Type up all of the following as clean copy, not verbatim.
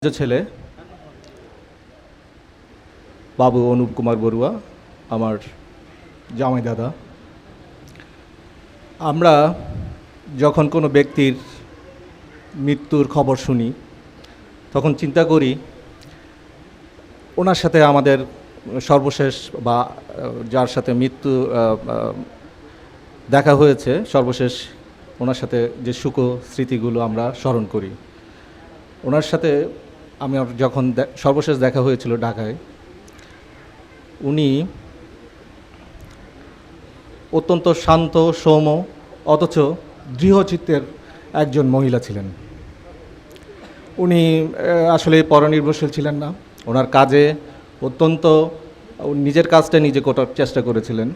ছেলে বাবু অনুপ কুমার বড়ুয়া আমার জামাই দাদা। আমরা যখন কোনো ব্যক্তির মৃত্যুর খবর শুনি তখন চিন্তা করি ওনার সাথে আমাদের সর্বশেষ বা যার সাথে মৃত্যু দেখা হয়েছে সর্বশেষ ওনার সাথে যে সুখ স্মৃতিগুলো আমরা স্মরণ করি। ওনার সাথে আমি যখন সর্বশেষ দেখা হয়েছিল ঢাকায়, উনি অত্যন্ত শান্ত সৌম্য অথচ দৃঢ়চিত্তের একজন মহিলা ছিলেন। উনি আসলে পরনির্ভরশীল ছিলেন না। ওনার কাজে অত্যন্ত নিজের কাজটা নিজে করার চেষ্টা করেছিলেন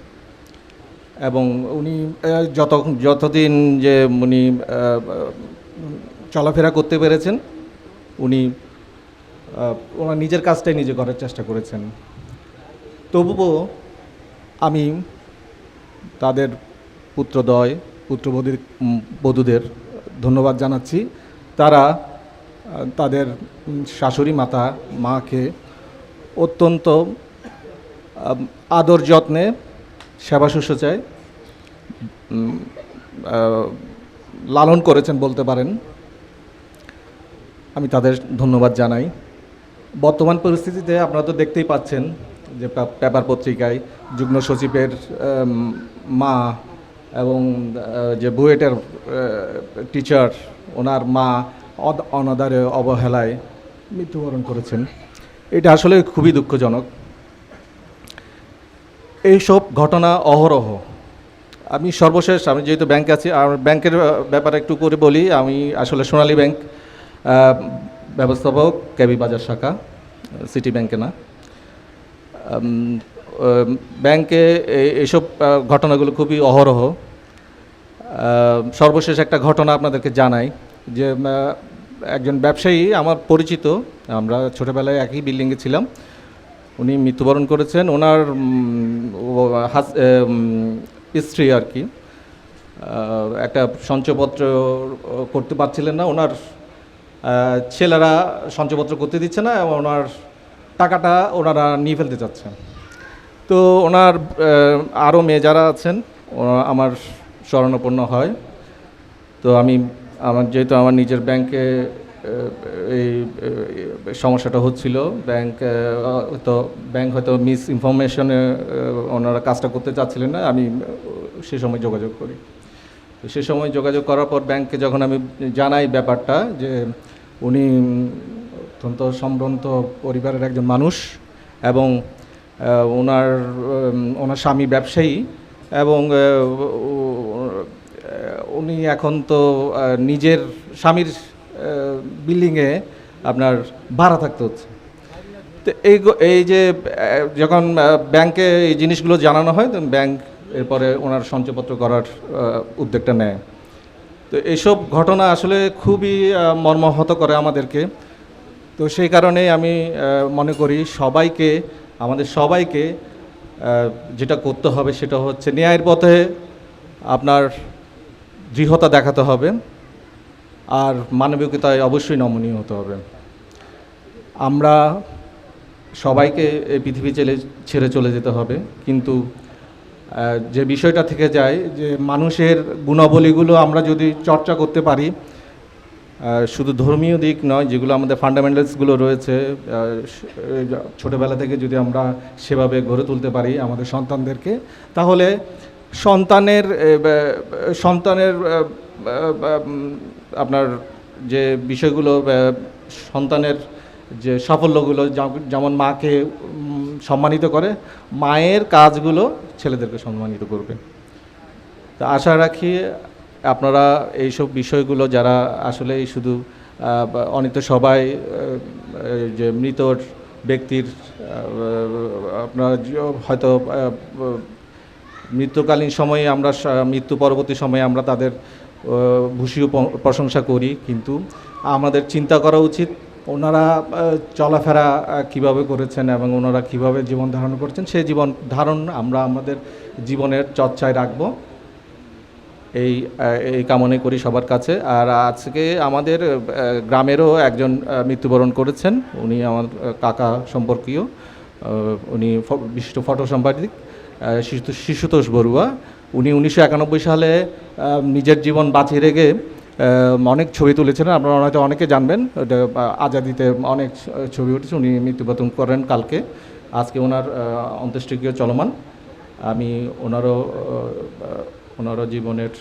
এবং উনি যতদিন যে উনি চলাফেরা করতে পেরেছেন উনি ওনার নিজের কাজটাই নিজে করার চেষ্টা করেছেন। তবুও আমি তাদের পুত্রদ্বয় পুত্রবধূদের ধন্যবাদ জানাচ্ছি। তারা তাদের শাশুড়ি মাকে অত্যন্ত আদর যত্নে সেবা শুশ্রূষায় লালন করেছেন বলতে পারেন। আমি তাদের ধন্যবাদ জানাই। বর্তমান পরিস্থিতিতে আপনারা তো দেখতেই পাচ্ছেন যে পেপার পত্রিকায় যুগ্ম সচিবের মা এবং যে বুয়েটের টিচার ওনার মা অনাদারে অবহেলায় মৃত্যুবরণ করেছেন। এটা আসলে খুবই দুঃখজনক। এইসব ঘটনা অহরহ। আমি সর্বশেষ আমি যেহেতু ব্যাংকে আছি আর ব্যাংকের ব্যাপারে একটু করে বলি। আমি আসলে সোনালী ব্যাংক ব্যবস্থাপক, কেবি বাজার শাখা, সিটি ব্যাংকে না। ব্যাংকে এইসব ঘটনাগুলো খুবই অহরহ। সর্বশেষ একটা ঘটনা আপনাদেরকে জানাই যে একজন ব্যবসায়ী আমার পরিচিত, আমরা ছোটোবেলায় একই বিল্ডিংয়ে ছিলাম, উনি মৃত্যুবরণ করেছেন। ওনার স্ত্রী আর কি একটা সঞ্চয়পত্র করতে পারছিলেন না। ওনার ছেলেরা সঞ্চয়পত্র করতে দিচ্ছে না এবং ওনার টাকাটা ওনারা নিয়ে ফেলতে চাচ্ছেন। তো ওনার আরও মেয়ে যারা আছেন আমার শরণাপন্ন হয়। তো যেহেতু আমার নিজের ব্যাংকে এই সমস্যাটা হচ্ছিল, ব্যাংক হয়তো মিস ইনফরমেশনে ওনারা কাজটা করতে চাচ্ছিলেন না। আমি সে সময় যোগাযোগ করি। তো সে সময় যোগাযোগ করার পর ব্যাংকে যখন আমি জানাই ব্যাপারটা যে উনি অত্যন্ত সম্ভ্রান্ত পরিবারের একজন মানুষ এবং ওনার স্বামী ব্যবসায়ী এবং উনি এখন তো নিজের স্বামীর বিল্ডিংয়ে আপনার ভাড়া থাকতে হচ্ছে। তো এই যে যখন ব্যাংকে এই জিনিসগুলো জানানো হয় তখন ব্যাংক এরপরে ওনার সঞ্চয়পত্র করার উদ্যোগটা নেয়। তো এইসব ঘটনা আসলে খুবই মর্মাহত করে আমাদেরকে। তো সেই কারণে আমি মনে করি আমাদের সবাইকে যেটা করতে হবে সেটা হচ্ছে ন্যায়ের পথে আপনার দৃঢ়তা দেখাতে হবে আর মানবিকতায় অবশ্যই নমনীয় হতে হবে। আমরা সবাইকে এই পৃথিবী ছেড়ে চলে যেতে হবে, কিন্তু যে বিষয়টা থেকে যায় যে মানুষের গুণাবলীগুলো আমরা যদি চর্চা করতে পারি, শুধু ধর্মীয় দিক নয়, যেগুলো আমাদের ফান্ডামেন্টালসগুলো রয়েছে ছোটোবেলা থেকে যদি আমরা সেভাবে গড়ে তুলতে পারি আমাদের সন্তানদেরকে, তাহলে সন্তানের আপনার যে বিষয়গুলো, সন্তানের যে সাফল্যগুলো যেমন মাকে সম্মানিত করে, মায়ের কাজগুলো ছেলেদেরকে সম্মানিত করবে। তা আশা রাখি আপনারা এইসব বিষয়গুলো যারা আসলে শুধু অনেক সবাই যে মৃত ব্যক্তির আপনারা হয়তো মৃত্যুকালীন সময়ে আমরা মৃত্যু পরবর্তী সময়ে আমরা তাদের ভূষীয় প্রশংসা করি, কিন্তু আমাদের চিন্তা করা উচিত ওনারা চলাফেরা কিভাবে করেছেন এবং ওনারা কিভাবে জীবন ধারণ করেছেন, সেই জীবন ধারণ আমরা আমাদের জীবনের চর্চায় রাখব। এই কামনা করি সবার কাছে। আর আজকে আমাদের গ্রামেরও একজন মৃত্যুবরণ করেছেন, উনি আমার কাকা সম্পর্কীয়, উনি বিশিষ্ট ফটো সাংবাদিক শিশুতোষ বড়ুয়া। উনি 1991 সালে নিজের জীবন বাঁচিয়ে রেখে অনেক ছবি তুলেছিলেন, আপনারা হয়তো অনেকে জানবেন, আজাদিতে অনেক ছবি উঠেছে। উনি মৃত্যুবরণ করেন কালকে, আজকে ওনার অন্ত্যেষ্টিক্রিয়া চলমান। আমি ওনারও জীবনের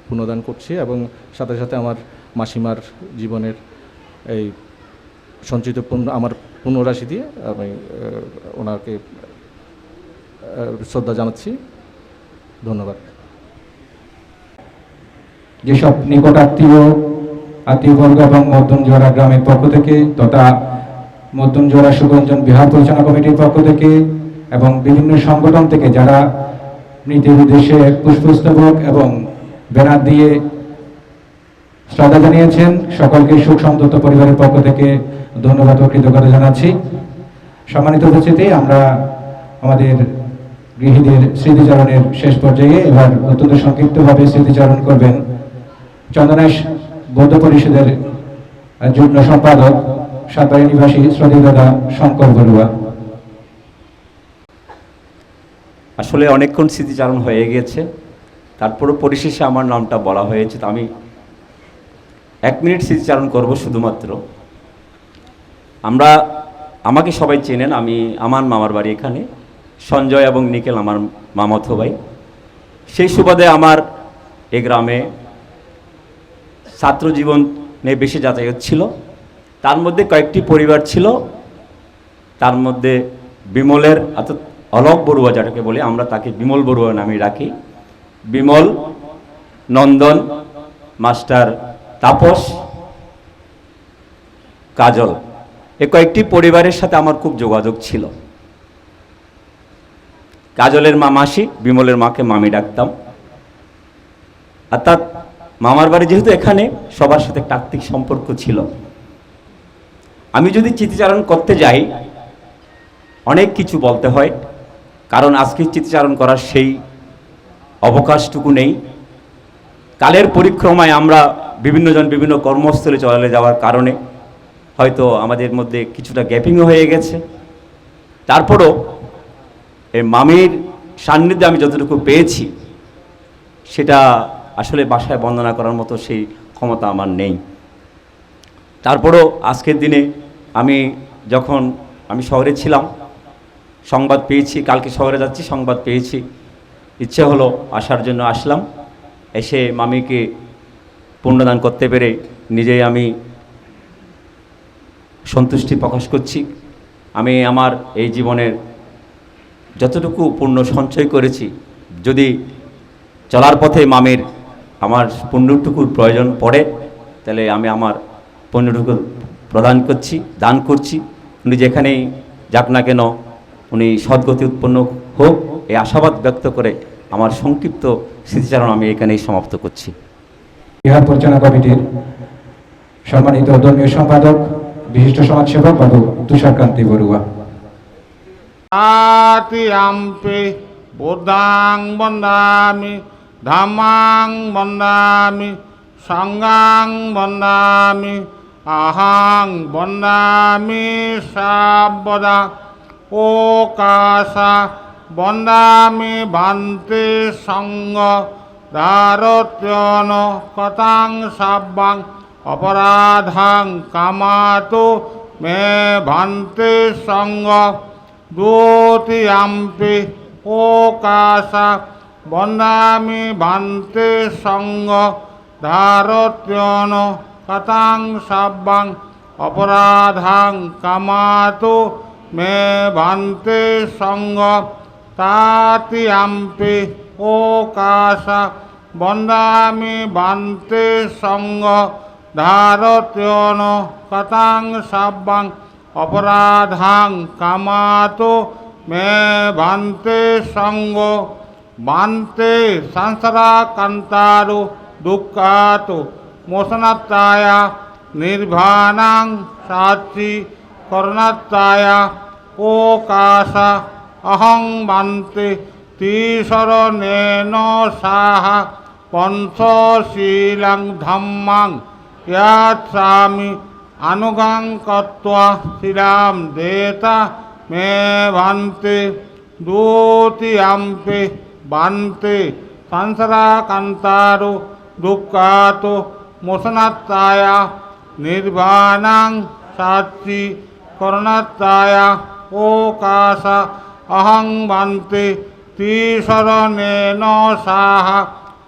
পুনর্দান করছি এবং সাথে সাথে আমার মাসিমার জীবনের এই সঞ্চিত আমার পুনরাশি দিয়ে আমি ওনাকে শ্রদ্ধা জানাচ্ছি। ধন্যবাদ। যেসব নিকট আত্মীয়বর্গ এবং মধ্যমজোড়া গ্রামের পক্ষ থেকে তথা মধ্যমজোড়া সুগঞ্জন বিহার পরিচালনা কমিটির পক্ষ থেকে এবং বিভিন্ন সংগঠন থেকে যারা মৃতের উদ্দেশ্যে পুষ্পস্তবক এবং ব্যানার দিয়ে শ্রদ্ধা জানিয়েছেন, সকলকে শোক সন্তপ্ত পরিবারের পক্ষ থেকে ধন্যবাদ ও কৃতজ্ঞতা জানাচ্ছি। সম্মানিত উপস্থিতি, আমরা আমাদের গৃহীদের স্মৃতিচারণের শেষ পর্যায়ে এবার অত্যন্ত সংক্ষিপ্তভাবে স্মৃতিচারণ করবেন চন্দনাইশ বৌদ্ধ পরিষদের যুগ্ম সম্পাদক সাতবাড়ি নিবাসী শ্রদ্ধেয় দাদা শঙ্কর বড়ুয়া। আসলে অনেকক্ষণ স্মৃতিচারণ হয়ে গেছে, তারপরও পরিশেষে আমার নামটা বলা হয়েছে, তো আমি 1 মিনিট স্মৃতিচারণ করব শুধুমাত্র। আমাকে সবাই চেনেন, আমার মামার বাড়ি এখানে, সঞ্জয় এবং নিখিল আমার মামাতো ভাই। সেই সুবাদে আমার এ গ্রামে ছাত্র জীবনে বেশি যাতায়াত ছিল। তার মধ্যে কয়েকটি পরিবার ছিল, তার মধ্যে বিমলের অর্থাৎ অলোক বড়ুয়া যাটাকে বলি, আমরা তাকে বিমল বড়ুয়া নামে রাখি। বিমল, নন্দন, মাস্টার তাপস, কাজল, এ কয়েকটি পরিবারের সাথে আমার খুব যোগাযোগ ছিল। কাজলের মা মাসি, বিমলের মাকে মামি ডাকতাম। অর্থাৎ মামার বাড়ি যেহেতু এখানে, সবার সাথে একটা আত্মিক সম্পর্ক ছিল। আমি যদি স্মৃতিচারণ করতে যাই অনেক কিছু বলতে হয়, কারণ আজকে স্মৃতিচারণ করার সেই অবকাশটুকু নেই। কালের পরিক্রমায় আমরা বিভিন্নজন বিভিন্ন কর্মস্থলে চলে যাওয়ার কারণে হয়তো আমাদের মধ্যে কিছুটা গ্যাপিংও হয়ে গেছে। তারপরও এই মামির সান্নিধ্যে আমি যতটুকু পেয়েছি সেটা আসলে ভাষায় বর্ণনা করার মতো সেই ক্ষমতা আমার নেই। তারপরও আজকের দিনে যখন আমি শহরে ছিলাম, সংবাদ পেয়েছি, কালকে শহরে যাচ্ছি, সংবাদ পেয়েছি, ইচ্ছে হলো আসার জন্য আসলাম। এসে মামিকে পুণ্যদান করতে পেরে নিজেই আমি সন্তুষ্টি প্রকাশ করছি। আমি আমার এই জীবনের যতটুকু পুণ্য সঞ্চয় করেছি, যদি চলার পথে মামির আমার পুণ্যটুকুর প্রয়োজন পড়ে, তাহলে আমি আমার পুণ্যটুকু প্রদান করছি, দান করছি। উনি যেখানেই যাক না কেন, উনি সদ্গতি উৎপন্ন হোক, এই আশাবাদ ব্যক্ত করে আমার সংক্ষিপ্ত স্মৃতিচারণ আমি এখানেই সমাপ্ত করছি। বিহার পরিচালনা কমিটির সম্মানিত ধর্মীয় সম্পাদক বিশিষ্ট সমাজসেবক বাবু তুষারকান্তি বড়ুয়া। আম্পে বুদ্ধাং বন্দামি, ধাম্মাং বন্দামি, সংঘাং বন্দামি, আহাং বন্দামি সাবদা। ও কাশা বন্দামি ভান্তে সঙ্গ ধারত্যন কথাং সাব্বাং অপরাধাং কামাতো মে ভান্তে সঙ্গ। দ্বিতীয়াম্পি ও কাশা বন্দামি ভান্তে সঙ্গ ধারত্যন কথাং সাব্বাং অপরাধাং কামাতো মে ভান্তে সঙ্গ। তৃতীয়াম্পি ও কাশা বন্দামি ভান্তে সঙ্গ ধারত্যন কথাং সাব্বাং অপরাধাং কামাতো মে ভান্তে সঙ্গ। ভান্তে সংসারা কান্তারো দুঃখাতো মোশনাত্তায়া নির্বাণাং সাচি করুণাত্তায়া। ও কাশা অহং ভান্তে ত্রিশরণেন সাহা পঞ্চশীলং ধম্মাং ইয়াচ্ছামি আনুগাং কত্বা শিলাম দেতা মে ভান্তে দ্বিতীয়াম্পে বান্তে সংসারা কান্তারো দুঃখাতো মোশনাত্তায়া নির্বাণাং সাচি করণাত্তায়া ওকাশা অহং বান্তে ত্রিশরণেন সাহা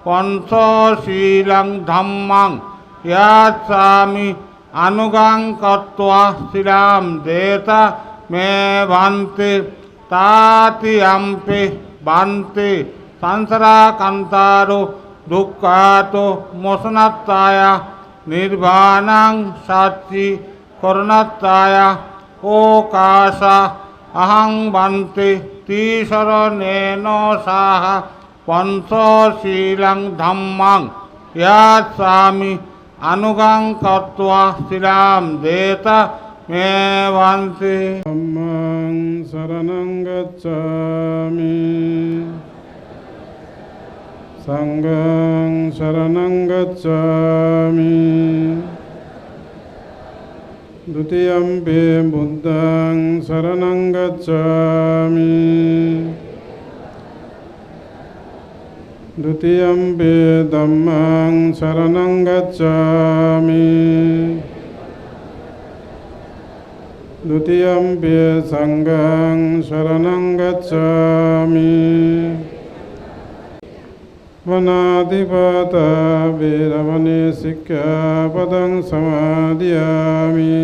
পঞ্চশীলং ধম্মাং ইয়াচ্ছামি আনুগাং কত্বা শিলাম দেতা মে ভান্তে তাতিয়াম্পে বান্তে সংসারা কান্তারো দুঃখাতো মোশনাত্তায়া নির্বাণাং সাচি করণাত্তায়া ওকাশা অহং বান্তে ত্রিশরণেন সাহা পঞ্চশীলং ধম্মাং ইয়াচ্ছামি আনুগাং কত্বা শিলাম দেতা মে ভান্তে। ধম্মাং শরণং গচ্ছামি সংঘং শরণং গচ্ছামি দ্বিতীয়ম্পি বুদ্ধং শরণং গচ্ছামি দ্বিতীয়ম্পি ধম্মাং শরণং গচ্ছামি দ্বিতীয়ম্পি সংঘং শরণং গচ্ছামি वनाधिपता वीरमणि शिक्षापदं समादयामि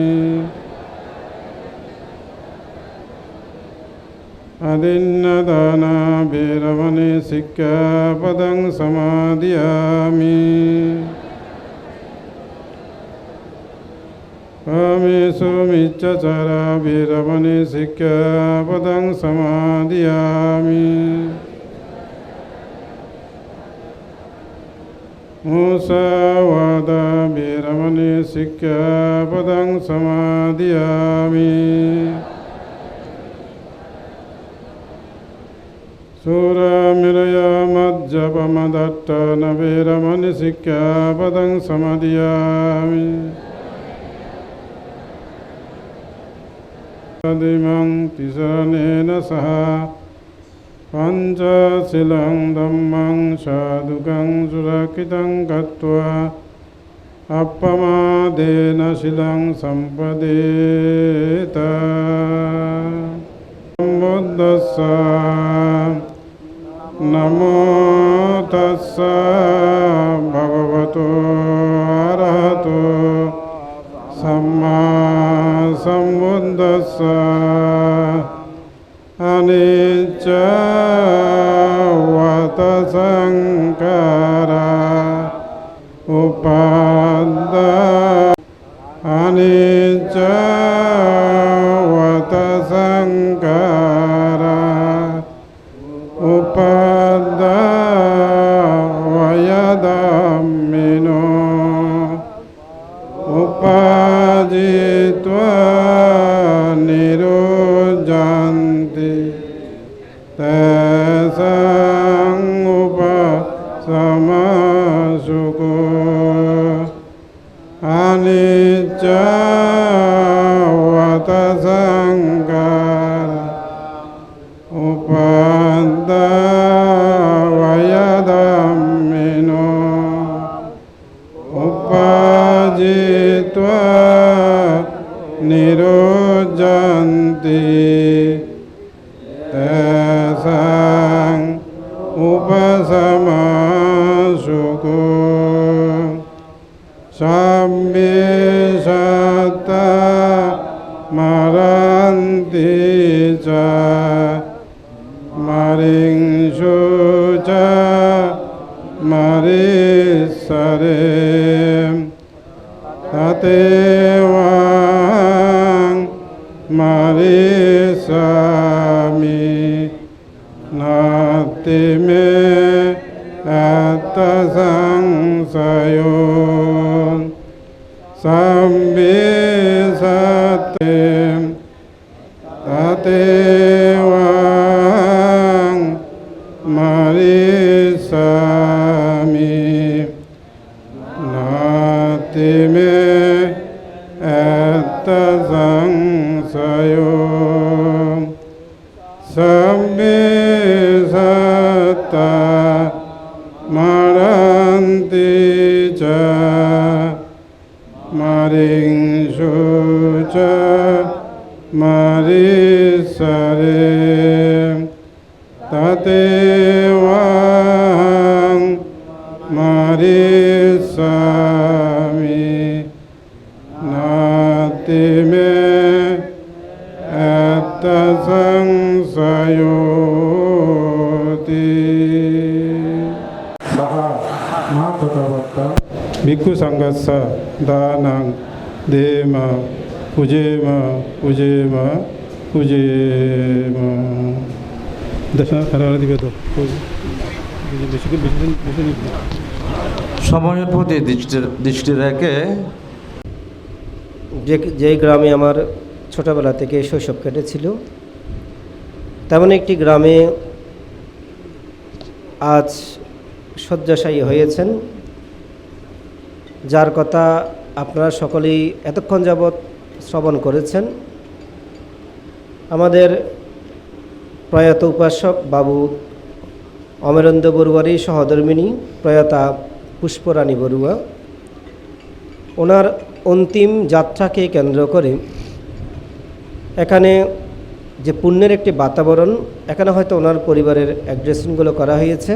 अदिन्नदाना वीरमणि शिक्षापदं समादयामि कामेषु मिच्छाचारा वीरमणि शिक्षापदं समादयामि मुसावादा वीरमणि शिक्षापदं समादयामि सूरमिरया मज्जपमदट्टन वीरमणि शिक्षापदं समादयामि तदिमं तिसरणेन सह पञ्चशीलं धम्मं साधुकं सुरक्षितं गत्वा अपमादेन शीलं सम्पदेत। बुद्धस्स नमो तस्स भगवतो अरहतो सम्मा सम्बुद्धस्स अनिच्चा वत संकारा उपादा अनिच्चा वत संकारा उपादा वयदम्मिनो उपाजित्वा निरोजन्ति तैसां उपसमसुको अनिच्चा वत संकारा उपादा वयदम्मिनो उपाजित्वा निरोजन्ति तैसां उपसमसुको सब्बे सत्ता मरन्ति च मरिंषु च मरीसरे ततेवां मरीसामि नास्ति मे अत्तसंशयो सब्बे सत्ते ततेवां मरीसामि সায়ো সব্বে সত্তা মারন্তি চ মারিংসু চ মারিসরে তাতেওয়াং মারিসামি নাতিমে সংশয়োতি ভিক্ষু সংঘর্ষ দানাং দেম পূজেম পূজেম পূজেম দশা খারাপ দিবে তো বেশি দিন সময়ের প্রতি দৃষ্টি রেখে যে গ্রামে আমার ছোটোবেলা থেকে শৈশব কেটেছিল তেমন একটি গ্রামে আজ শয্যাশায়ী হয়েছেন, যার কথা আপনারা সকলেই এতক্ষণ যাবৎ শ্রবণ করেছেন। আমাদের প্রয়াত উপাসক বাবু অমরেন্দ্র বড়ুয়ারই সহধর্মিণী প্রয়াতা পুষ্পরানী বড়ুয়া, ওনার অন্তিম যাত্রাকে কেন্দ্র করে এখানে যে পুণ্যের একটি বাতাবরণ, এখানে হয়তো ওনার পরিবারের অ্যাড্রেসিংগুলো করা হয়েছে।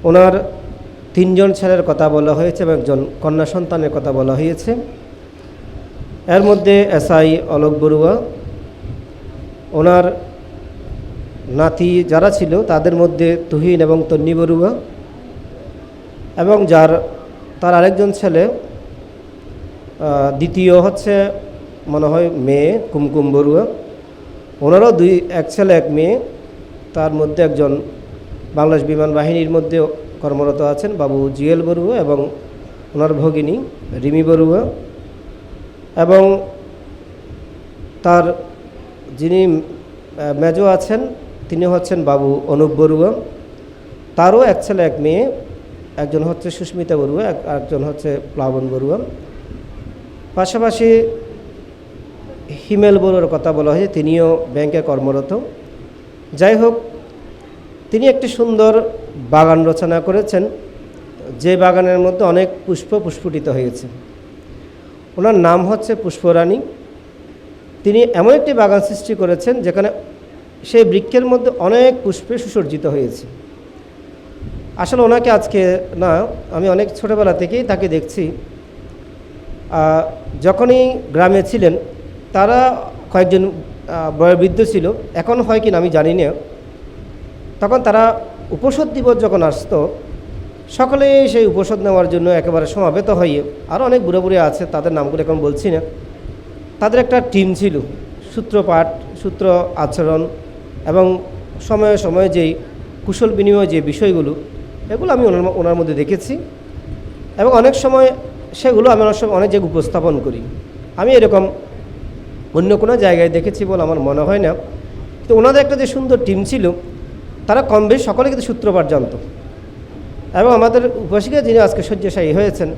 ওনার 3 জন ছেলের কথা বলা হয়েছে এবং একজন কন্যা সন্তানের কথা বলা হয়েছে। এর মধ্যে এসআই অলোক বড়ুয়া, ওনার নাতি যারা ছিল তাদের মধ্যে তুহিন এবং তন্নি বড়ুয়া, এবং তার আরেকজন ছেলে দ্বিতীয় হচ্ছে মনে হয় মেয়ে কুমকুম বড়ুয়া। ওনারও এক ছেলে এক মেয়ে, তার মধ্যে একজন বাংলাদেশ বিমান বাহিনীর মধ্যে কর্মরত আছেন বাবু জিএল বড়ুয়া এবং ওনার ভগিনী রিমি বড়ুয়া, এবং তার যিনি মেজো আছেন তিনি হচ্ছেন বাবু অনুপ বড়ুয়া। তারও এক ছেলে এক মেয়ে, একজন হচ্ছে সুস্মিতা বড়ুয়া, একজন হচ্ছে প্লাবন বড়ুয়া। পাশাপাশি হিমেল বড়ুয়ার কথা বলা হয়েছে, তিনিও ব্যাংকে কর্মরত। যাই হোক, তিনি একটি সুন্দর বাগান রচনা করেছেন, যে বাগানের মধ্যে অনেক পুষ্প পুষ্পিত হয়েছে। ওনার নাম হচ্ছে পুষ্পরানী। তিনি এমন একটি বাগান সৃষ্টি করেছেন যেখানে সেই বৃক্ষের মধ্যে অনেক পুষ্পে সুসজ্জিত হয়েছে। আসলে ওনাকে আজকে না, আমি অনেক ছোটোবেলা থেকেই তাকে দেখছি। যখনই গ্রামে ছিলেন তারা কয়েকজন বয়োবৃদ্ধ ছিল, এখন হয় কিনা আমি জানি না, তখন তারা উপোষদ দিবস যখন আসতো সকলেই সেই উপোষদ নেওয়ার জন্য একেবারে সমাবেত হয়ে, আরও অনেক বুড়ো বুড়ি আছে তাদের নামগুলো এখন বলছি না, তাদের একটা টিম ছিল। সূত্রপাঠ, সূত্র আচরণ এবং সময়ে সময়ে যেই কুশল বিনিময় যে বিষয়গুলো, এগুলো আমি ওনার মধ্যে দেখেছি এবং অনেক সময় সেগুলো আমি অনেক সময় অনেক জায়গায় উপস্থাপন করি। আমি এরকম অন্য কোনো জায়গায় দেখেছি বলে আমার মনে হয় না। তো ওনাদের একটা যে সুন্দর টিম ছিল, তারা কম বেশি সকলে কিন্তু সূত্রপাঠ জানত। এবং আমাদের উপাসিকা যিনি আজকে শয্যাশায়ী হয়েছেন,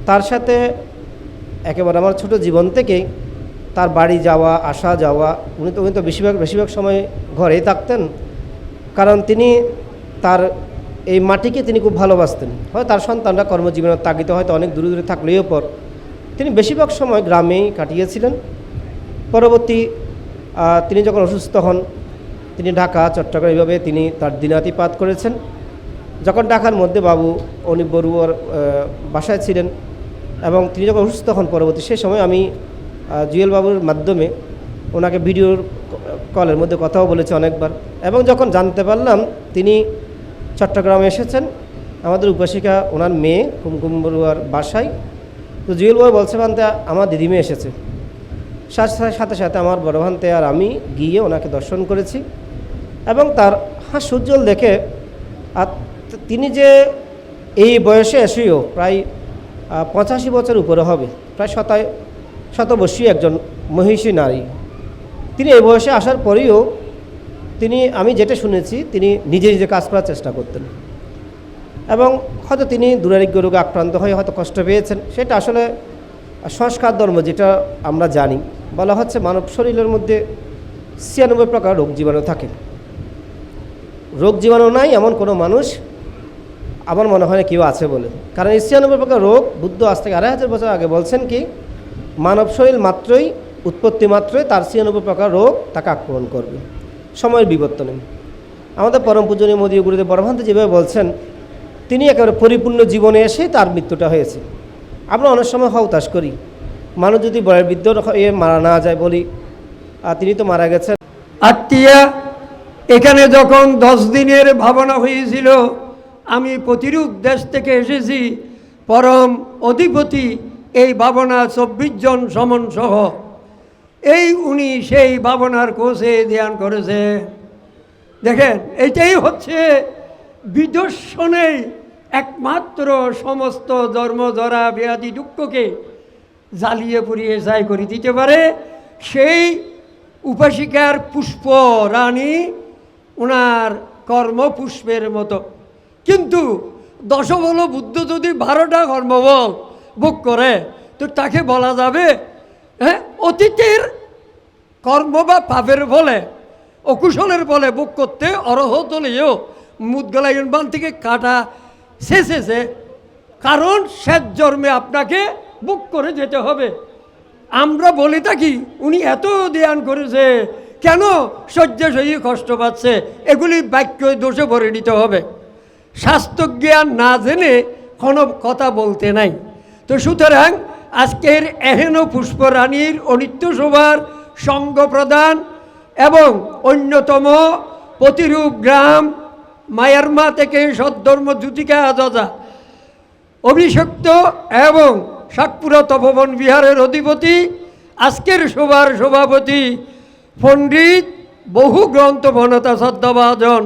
তার সাথে একেবারে আমার ছোট জীবন থেকেই তার বাড়ি যাওয়া আসা যাওয়া, উনি তো বেশিরভাগ সময় ঘরেই থাকতেন, কারণ তিনি তার এই মাটিকে তিনি খুব ভালোবাসতেন। হয় তার সন্তানরা কর্মজীবনের তাগিদে হয়তো অনেক দূরে দূরে থাকলেও পর তিনি বেশিরভাগ সময় গ্রামেই কাটিয়েছিলেন। পরবর্তী তিনি যখন অসুস্থ হন, তিনি ঢাকা চট্টগ্রাম এইভাবে তিনি তার দিনাতিপাত করেছেন। যখন ঢাকার মধ্যে বাবু অনুপ বড়ুয়ার বাসায় ছিলেন এবং তিনি যখন অসুস্থ হন পরবর্তী, সেই সময় আমি জুয়েল বাবুর মাধ্যমে ওনাকে ভিডিওর কলের মধ্যে কথাও বলেছি অনেকবার। এবং যখন জানতে পারলাম তিনি চট্টগ্রামে এসেছেন আমাদের উপাসিকা ওনার মেয়ে কুমকুম বড়ুয়ার বাসায়, তো জুয়েল বাবু বলছে ভান্তে আমার দিদিমে এসেছে। সাথে সাথে আমার বড় ভান্তে আর আমি গিয়ে ওনাকে দর্শন করেছি এবং তার হাস্যোজ্জ্বল দেখে, আর তিনি যে এই বয়সে এসেও প্রায় 85 বছর উপরে হবে, প্রায় শতবর্ষী একজন মহিষী নারী, তিনি এই বয়সে আসার পরেও আমি যেটা শুনেছি তিনি নিজে নিজে কাজ করার চেষ্টা করতেন এবং হয়তো তিনি দুরারোগ্য রোগে আক্রান্ত হয়ে হয়তো কষ্ট পেয়েছেন। সেটা আসলে সংস্কার ধর্ম যেটা আমরা জানি, বলা হচ্ছে মানব শরীরের মধ্যে 96 প্রকার রোগ জীবাণু থাকে। রোগ জীবাণু নাই এমন কোনো মানুষ আমার মনে হয় না কেউ আছে বলে, কারণ এই 96 প্রকার রোগ বুদ্ধ আজ থেকে 2500 বছর আগে বলছেন কি মানব শরীর মাত্রই উৎপত্তি মাত্রই তার 96 প্রকার রোগ তাকে আক্রমণ করবে সময়ের বিবর্তনে। আমাদের পরম পূজনীয় মোদী গুরুদেব পরমহংস যেভাবে বলছেন তিনি একেবারে পরিপূর্ণ জীবনে এসে তার মৃত্যুটা হয়েছে। আমরা অনেক সময় হতাশ করি মানুষ যদি বয়স বৃদ্ধ মারা না যায় বলি তিনি তো মারা গেছেন। আত্মীয়া এখানে যখন 10 দিনের ভাবনা হয়েছিল আমি প্রতিরূপ দেশ থেকে এসেছি, পরম অধিপতি এই ভাবনা 24 জন সমন সহ এই উনি সেই ভাবনার কোষে ধ্যান করেছে। দেখেন এটাই হচ্ছে বিদর্শনে একমাত্র সমস্ত ধর্ম ধরা ব্যাধি দুঃখকে জ্বালিয়ে পুড়িয়ে ছাই করে দিতে পারে। সেই উপাসিকার পুষ্প রানী ওনার কর্মপুষ্পের মতো। কিন্তু দশবল বুদ্ধ যদি 12টা কর্মবল ভোগ করে তো তাকে বলা যাবে হ্যাঁ অতীতের কর্ম বা পাপের ফলে অকুশলের ফলে ভোগ করতে অরহত হলেও মুদগলায়ন বান থেকে কাটা শেষেছে, কারণ শেষ জন্মে আপনাকে ভোগ করে যেতে হবে। আমরা বলে থাকি উনি এত ধ্যান করেছে কেন শয্যাশয়ী কষ্ট পাচ্ছে, এগুলি বাক্য দোষে ভরে নিতে হবে। শাস্ত্রজ্ঞান না জেনে কোনো কথা বলতে নাই। তো সুতরাং আজকের এহেন পুষ্পরানীর অনিত্য সভার সঙ্গ প্রদান এবং অন্যতম প্রতিরূপ গ্রাম মায়ারমা থেকে সদ্ধর্ম জ্যোতিকা আজাজা অভিষিক্ত এবং শাকপুরা তপবন বিহারের অধিপতি আজকের সভার সভাপতি পণ্ডিত বহু গ্রন্থ বনতা শ্রদ্ধাভাজন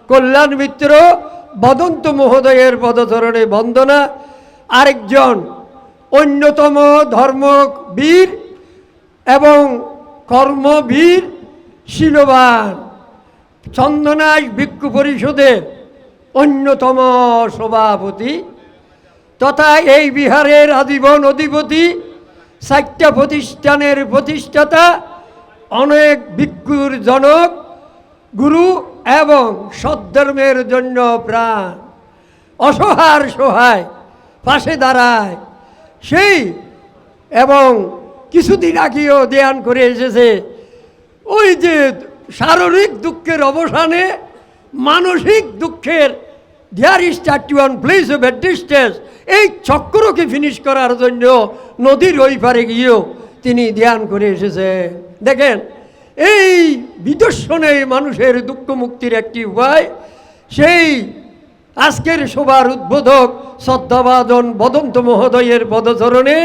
কল্যাণ মিত্র বদন্ত মহোদয়ের পদচরণে বন্দনা। আরেকজন অন্যতম ধর্মবীর এবং কর্মবীর শিলবান চন্দনাশ ভিক্ষু পরিষদের অন্যতম সভাপতি তথা এই বিহারের আজীবন অধিপতি, 4টা প্রতিষ্ঠানের প্রতিষ্ঠাতা, অনেক ভিক্ষুর জনক, গুরু এবং সদ্ধর্মের জন্য প্রাণ অসহার সহায় পাশে দাঁড়ায় সেই এবং কিছুদিন আগেও ধ্যান করে এসেছে। ওই যে শারীরিক দুঃখের অবসানে মানসিক দুঃখের there is 31 place of distance, এই চক্রকে ফিনিশ করার জন্য নদীর ওই পারে গিয়েও তিনি ধ্যান করে এসেছে। দেখেন এই বিদর্শনে মানুষের দুঃখ মুক্তির একটি উপায়। সেই আজকের সভার উদ্বোধক শ্রদ্ধাভাজন বদন্ত মহোদয়ের পদচরণে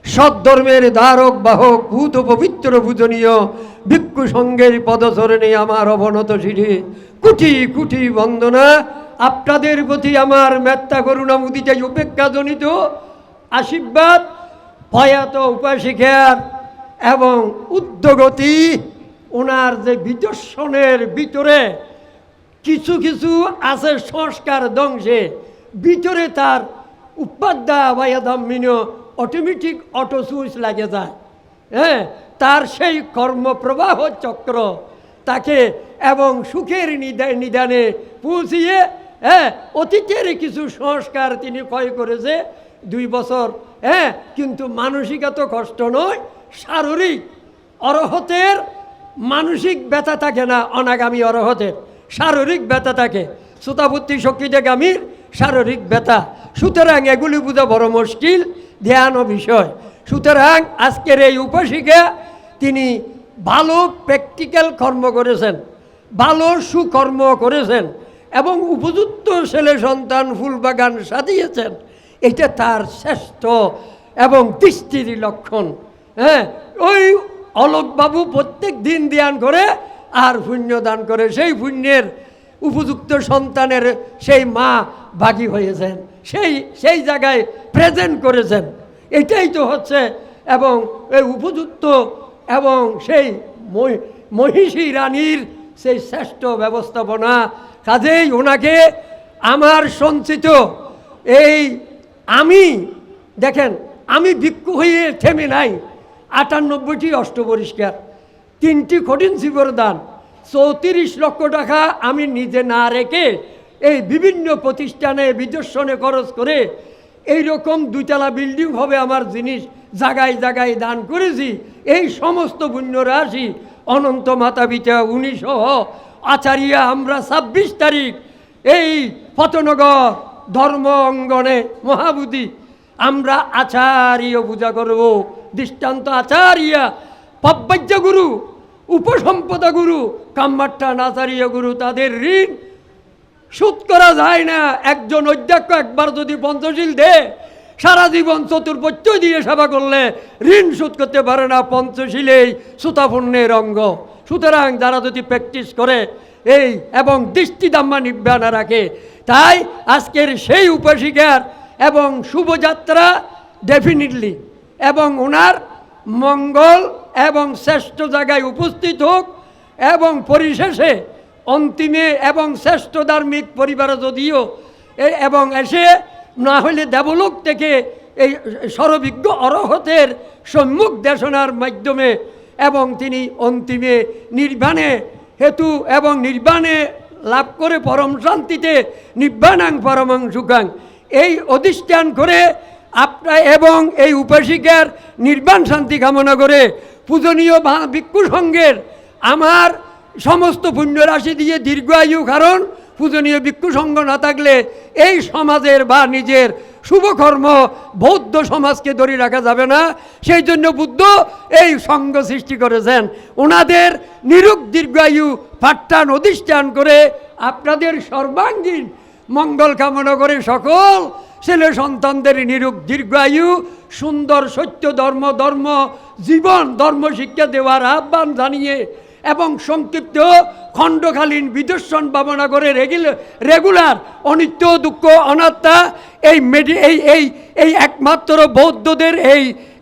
সদ্ধর্মের ধারক বাহক ভূত পবিত্র পূজনীয় ভিক্ষু সংঘের পদচরণে আমার অবনত শিরে কোটি কোটি বন্দনা। আপনাদের প্রতি আমার মেত্তা করুণা মুদিতে উপেক্ষাজনিত আশীর্বাদ। প্রয়াত উপাসিকার এবং উদ্যোগতি ওনার যে বিদর্শনের ভিতরে কিছু কিছু আছে সংস্কার ধ্বংসে, ভিতরে তার উপাদ্যা বায়াদাম্মিন অটোমেটিক অটো সুইচ লাগে যায়। হ্যাঁ, তার সেই কর্মপ্রবাহ চক্র তাকে এবং সুখের নিদানে পৌঁছিয়ে অতীতের কিছু সংস্কার তিনি ক্ষয় করেছে 2 বছর। কিন্তু মানসিক এত কষ্ট নয়, শারীরিক অরহতের মানসিক ব্যথা থাকে না, অনাগামী অরহতের শারীরিক ব্যথা থাকে, শ্রোতাবর্তী শক্তিদেগামীর শারীরিক ব্যথা। সুতরাং এগুলি বোঝা বড় মুশকিল ধ্যান বিষয়। সুতরাং আজকের এই উপাসিকা তিনি ভালো প্র্যাকটিক্যাল কর্ম করেছেন, ভালো সুকর্ম করেছেন এবং উপযুক্ত ছেলে সন্তান ফুল বাগান সাজিয়েছেন। এটা তার শ্রেষ্ঠ এবং দৃষ্টির লক্ষণ। ওই অলোকবাবু প্রত্যেক দিন ধ্যান করে আর পুণ্য দান করে, সেই পুণ্যের উপযুক্ত সন্তানের সেই মা ভাগী হয়েছেন, সেই জায়গায় প্রেজেন্ট করেছেন। এটাই তো হচ্ছে এবং এই উপযুক্ত এবং সেই মহিষী রানীর সেই শ্রেষ্ঠ ব্যবস্থাপনা। কাজেই ওনাকে আমার সঞ্চিত এই আমি দেখেন আমি ভিক্ষু হয়ে থেমে নাই, 98টি অষ্টপরিষ্কার, 3টি কঠিন শিবরদান, 34 লক্ষ টাকা আমি নিজে না রেখে এই বিভিন্ন প্রতিষ্ঠানে বিদর্শনে খরচ করে এই রকম 2তলা বিল্ডিং হবে আমার জিনিস জায়গায় জায়গায় দান করেছি। এই সমস্ত পুণ্য রাশি অনন্ত মাতা পিতা উনি সহ আচার্যা আমরা 26 তারিখ এই ফতনগর ধর্ম অঙ্গনে মহাবুদ্ধি আমরা আচার্য পূজা করব। দৃষ্টান্ত আচার্যা পব্বাজ্য গুরু, উপসম্পদা গুরু, কাম্মাট্টান আচার্য গুরু, তাদের ঋণ শোধ করা যায় না। একজন অধ্যক্ষ একবার যদি পঞ্চশীল দেয়, সারা জীবন চতুর্পত্য দিয়ে সেবা করলে ঋণ শোধ করতে পারে না। পঞ্চশীলেই সুতাপূর্ণের অঙ্গ। সুতরাং যারা যদি প্র্যাকটিস করে এই এবং দৃষ্টিদাম্মা নিব্বানা রাখে, তাই আজকের সেই উপাসিকার এবং শুভযাত্রা ডেফিনেটলি এবং ওনার মঙ্গল এবং শ্রেষ্ঠ জায়গায় উপস্থিত হোক এবং পরিশেষে অন্তিমে এবং শ্রেষ্ঠ ধার্মিক পরিবারে যদিও এবং এসে না হলে দেবলোক থেকে এই সর্ববিজ্ঞ অরহতের সম্মুখ দেশনার মাধ্যমে এবং তিনি অন্তিমে নির্বাণে হেতু এবং নির্বাণে লাভ করে পরম শান্তিতে নিব্বানাং পরমাং সুখাং এই অধিষ্ঠান করে আপনার এবং এই উপাসিকার নির্বাণ শান্তি কামনা করে পূজনীয় ভিক্ষু সংঘের আমার সমস্ত পুণ্যরাশি দিয়ে দীর্ঘায়ু, কারণ পূজনীয় ভিক্ষু সংঘ না থাকলে এই সমাজের বা নিজের শুভকর্ম বৌদ্ধ সমাজকে ধরে রাখা যাবে না। সেই জন্য বুদ্ধ এই সংঘ সৃষ্টি করেছেন। ওনাদের নিরুক দীর্ঘায়ু পাঠ্যান অধিষ্ঠান করে আপনাদের সর্বাঙ্গীন মঙ্গল কামনা করে সকল ছেলে সন্তানদের নিরুক দীর্ঘায়ু, সুন্দর সত্য ধর্ম জীবন ধর্ম শিক্ষা দেওয়ার আহ্বান জানিয়ে এবং সংক্ষিপ্ত খণ্ডকালীন বিদর্শন ভাবনা করে রেগুলার অনিত্য দুঃখ অনাত্মা এই একমাত্র বৌদ্ধদের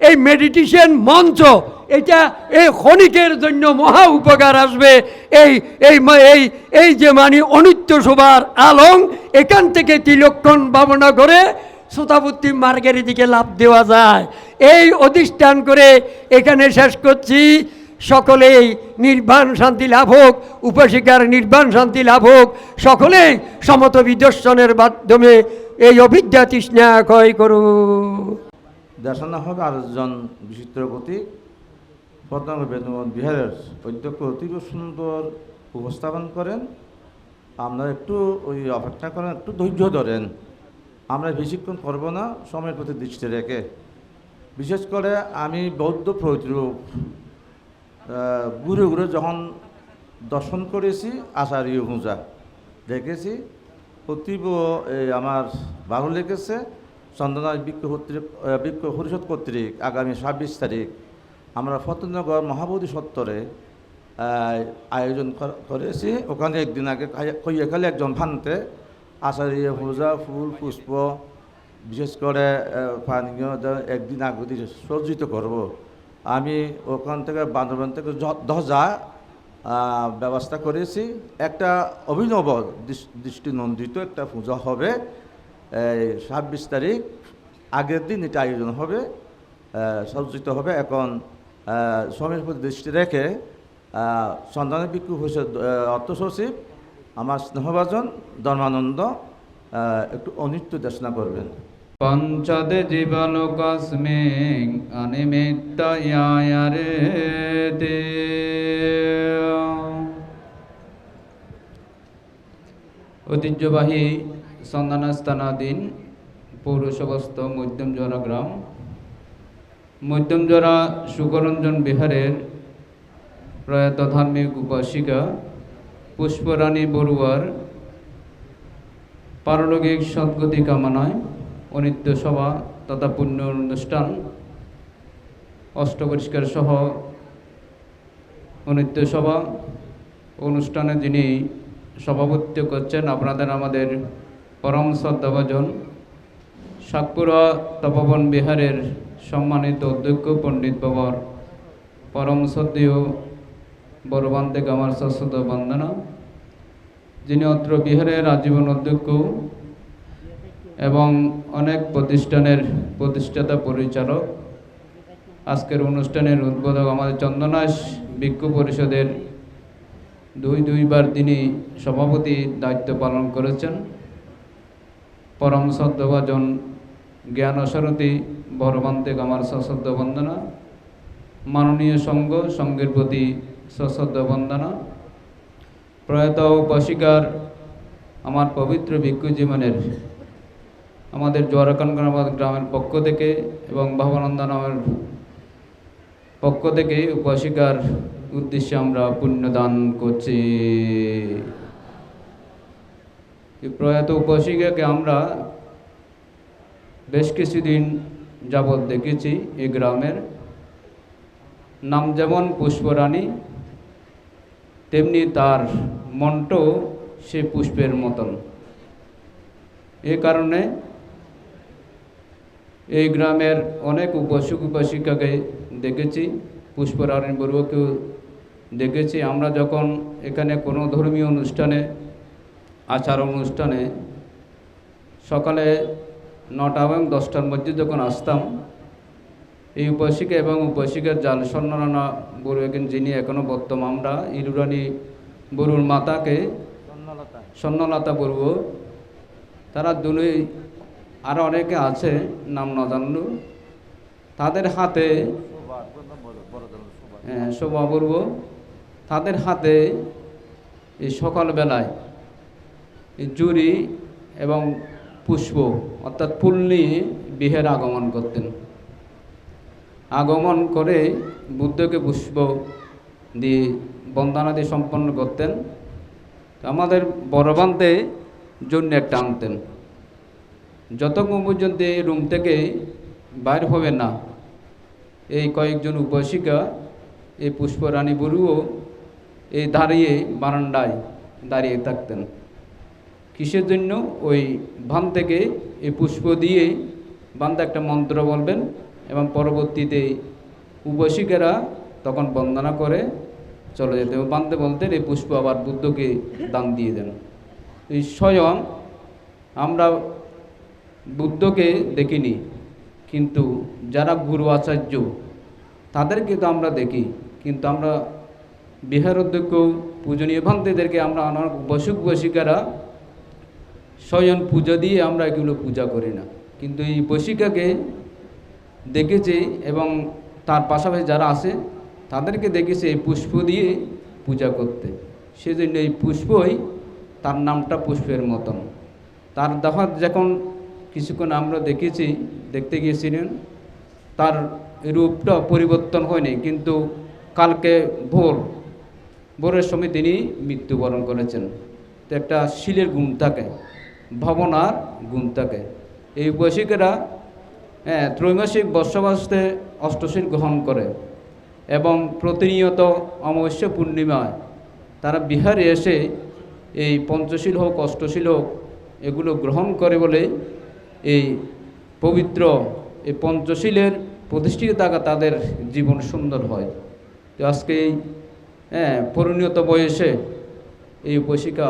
এই মেডিটেশন মঞ্চ, এটা এই ক্ষণিকের জন্য মহা উপকার আসবে। এই যে মানে অনিত্য শোভার আলং, এখান থেকে তিলক্ষণ ভাবনা করে শ্রোতাবর্তী মার্গের দিকে লাভ দেওয়া যায়। এই অধিষ্ঠান করে এখানে শেষ করছি। সকলেই নির্বাণ শান্তি লাভ হোক, উপাসিকার নির্বাণ শান্তি লাভ হোক, সকলেই সমত বিদর্শনের মাধ্যমে এই অভিজ্ঞা তৃষ্ণা ক্ষয় করু। দেশনা হবে আরেকজন বিচিত্র প্রতীক পদ্মনাভ বেদমোহন বিহারের অধ্যক্ষ অতীব সুন্দর উপস্থাপন করেন। আপনারা একটু ওই অপেক্ষা করেন, একটু ধৈর্য ধরেন। আমরা বেশিক্ষণ করব না, সময়ের প্রতি দৃষ্টি রেখে। বিশেষ করে আমি বৌদ্ধ প্রতিরূপ ঘুরে ঘুরে যখন দর্শন করেছি, আচার্য পূজা দেখেছি, অতীব আমার ভালো লেগেছে। চন্দনা বৃক্ষ পরিষদ কর্তৃক আগামী 26 তারিখ আমরা ফতেনগর মহাবোধি সত্তরে আয়োজন করেছি। ওখানে একদিন আগে কইয়াখালী একজন ভান্তে আচার্য পূজা ফুল পুষ্প বিশেষ করে পানীয় একদিন আগে সজ্জিত করব। আমি ওখান থেকে বান্দরবান থেকে ধ্বজা ব্যবস্থা করেছি। একটা অভিনব দৃষ্টিনন্দিত একটা পূজা হবে 26 তারিখ, আগের দিন এটা আয়োজন হবে, সজ্জিত হবে। এখন সময়ের প্রতি দৃষ্টি রেখে সন্তানের ভিক্ষু পরিষদ অর্থ সচিব আমার স্নেহভাজন ধর্মানন্দ একটু অনিত্য দেশনা করবেন। পঞ্চদে জীবন কস্মিং অনিমিত্তয়ারে দে ঐতিহ্যবাহী সন্ধানস্থানাধীন পৌরসভাস্থ মধ্যমজোড়া গ্রাম, মধ্যমজোড়া সুকরঞ্জন বিহারের প্রয়াত ধার্মিক উপাসিকা পুষ্পরানী বড়ুয়ার পারলৌকিক সদ্গতি কামনায় অনিত্য সভা তথা পুণ্য অনুষ্ঠান অষ্টপরিষ্কার সহ অনিত্য সভা অনুষ্ঠানে যিনি সভাপতিত্ব করছেন আপনাদের আমাদের পরম শ্রদ্ধাভাজন সাতপুরা তপবন বিহারের সম্মানিত অধ্যক্ষ পণ্ডিত বাবার পরম শ্রদ্ধেয় বড়বান থেকে আমার শাশ্বত বন্দনা, যিনি অত্র বিহারের আজীবন অধ্যক্ষ এবং অনেক প্রতিষ্ঠানের প্রতিষ্ঠাতা পরিচালক, আজকের অনুষ্ঠানের উদ্বোধক আমাদের চন্দনাশ ভিক্ষু পরিষদের দুইবার তিনি সভাপতির দায়িত্ব পালন করেছেন। পরম শ্রদ্ধাভাজন জ্ঞানসারথী বড়বান থেকে আমার সশ্রদ্ধ বন্দনা। মাননীয় সংঘের প্রতি সশ্রদ্ধ বন্দনা। প্রয়াত উপাসিকার আমার পবিত্র ভিক্ষু জীবনের আমাদের জোয়ারাকানগনাবাদ গ্রামের পক্ষ থেকে এবং ভাবানন্দ নামের পক্ষ থেকে উপাসিকার উদ্দেশ্যে আমরা পুণ্যদান করছি। প্রয়াত উপাসিকাকে আমরা বেশ কিছুদিন যাবৎ দেখেছি। এই গ্রামের নাম যেমন পুষ্পরানী, তেমনি তার মনটাও সে পুষ্পের মতন। এ কারণে এই গ্রামের অনেক উপাসক উপাসিকাকে দেখেছি, পুষ্পরানী বড়ুয়াকেও দেখেছি। আমরা যখন এখানে কোনো ধর্মীয় অনুষ্ঠানে, আচার অনুষ্ঠানে সকালে 9টা এবং 10টার মধ্যে যখন আসতাম, এই উপাসিকা এবং উপাসিকার জাল স্বর্ণরানা বড়ুয়া, যিনি এখনও বর্তমান, আমরা ইরুরানী বড়ুর মাতাকে স্বর্ণলতা বড়ুয়া, তারা দুই আরও অনেকে আছে নাম না জানলেও, তাদের হাতে শোভা বড়ুয়া, তাদের হাতে এই সকালবেলায় জুড়ি এবং পুষ্প অর্থাৎ ফুল নিয়ে বিহের আগমন করতেন। আগমন করে বুদ্ধকে পুষ্প দিয়ে বন্দনাদি সম্পন্ন করতেন। আমাদের বড়বান্তে জন্য একটা আনতেন। যতক্ষণ পর্যন্ত এই রুম থেকে বাইর হবে না, এই কয়েকজন উপাসিকা, এই পুষ্পরানী বড়ুও এই দাঁড়িয়ে বারান্দায় দাঁড়িয়ে থাকতেন। কিসের জন্য? ওই ভান থেকে এই পুষ্প দিয়ে বান্দা একটা মন্ত্র বলবেন এবং পরবর্তীতে উপাসিকারা তখন বন্দনা করে চলে যেতে। বান্দে বলতেন এই পুষ্প আবার বুদ্ধকে দান দিয়ে দেন। এই স্বয়ং আমরা বুদ্ধকে দেখিনি, কিন্তু যারা গুরু আচার্য তাদেরকে তো আমরা দেখি, কিন্তু আমরা বিহার অধ্যক্ষ পূজনীয় ভান্তেদেরকে আমরা অনেক উপাসক উপাসিকারা স্বয়ং পুজো দিয়ে আমরা এগুলো পূজা করি না। কিন্তু এই উপাসিকাকে দেখেছি এবং তার পাশাপাশি যারা আছে তাদেরকে দেখেছি এই পুষ্প দিয়ে পূজা করতে। সেজন্য এই পুষ্পই তার নামটা পুষ্পের মতন। তার দেখা যখন কিছুক্ষণ আমরা দেখেছি, দেখতে গিয়েছিলেন, তার রূপটা পরিবর্তন হয়নি, কিন্তু কালকে ভোরের সময় তিনি মৃত্যুবরণ করেছেন। তো একটা শিলের গুণ থাকে, ভাবনার গুণ থাকে। এই উপাসিকেরা ত্রৈমাসিক বর্ষবাসতে অষ্টশীল গ্রহণ করে এবং প্রতিনিয়ত অমাবস্যা পূর্ণিমায় তারা বিহারে এসে এই পঞ্চশীল হোক অষ্টশীল হোক এগুলো গ্রহণ করে বলে এই পবিত্র এই পঞ্চশীলের প্রতিষ্ঠিত থাকা তাদের জীবন সুন্দর হয়। তো আজকে এই পরিণত বয়সে এই উপাসিকা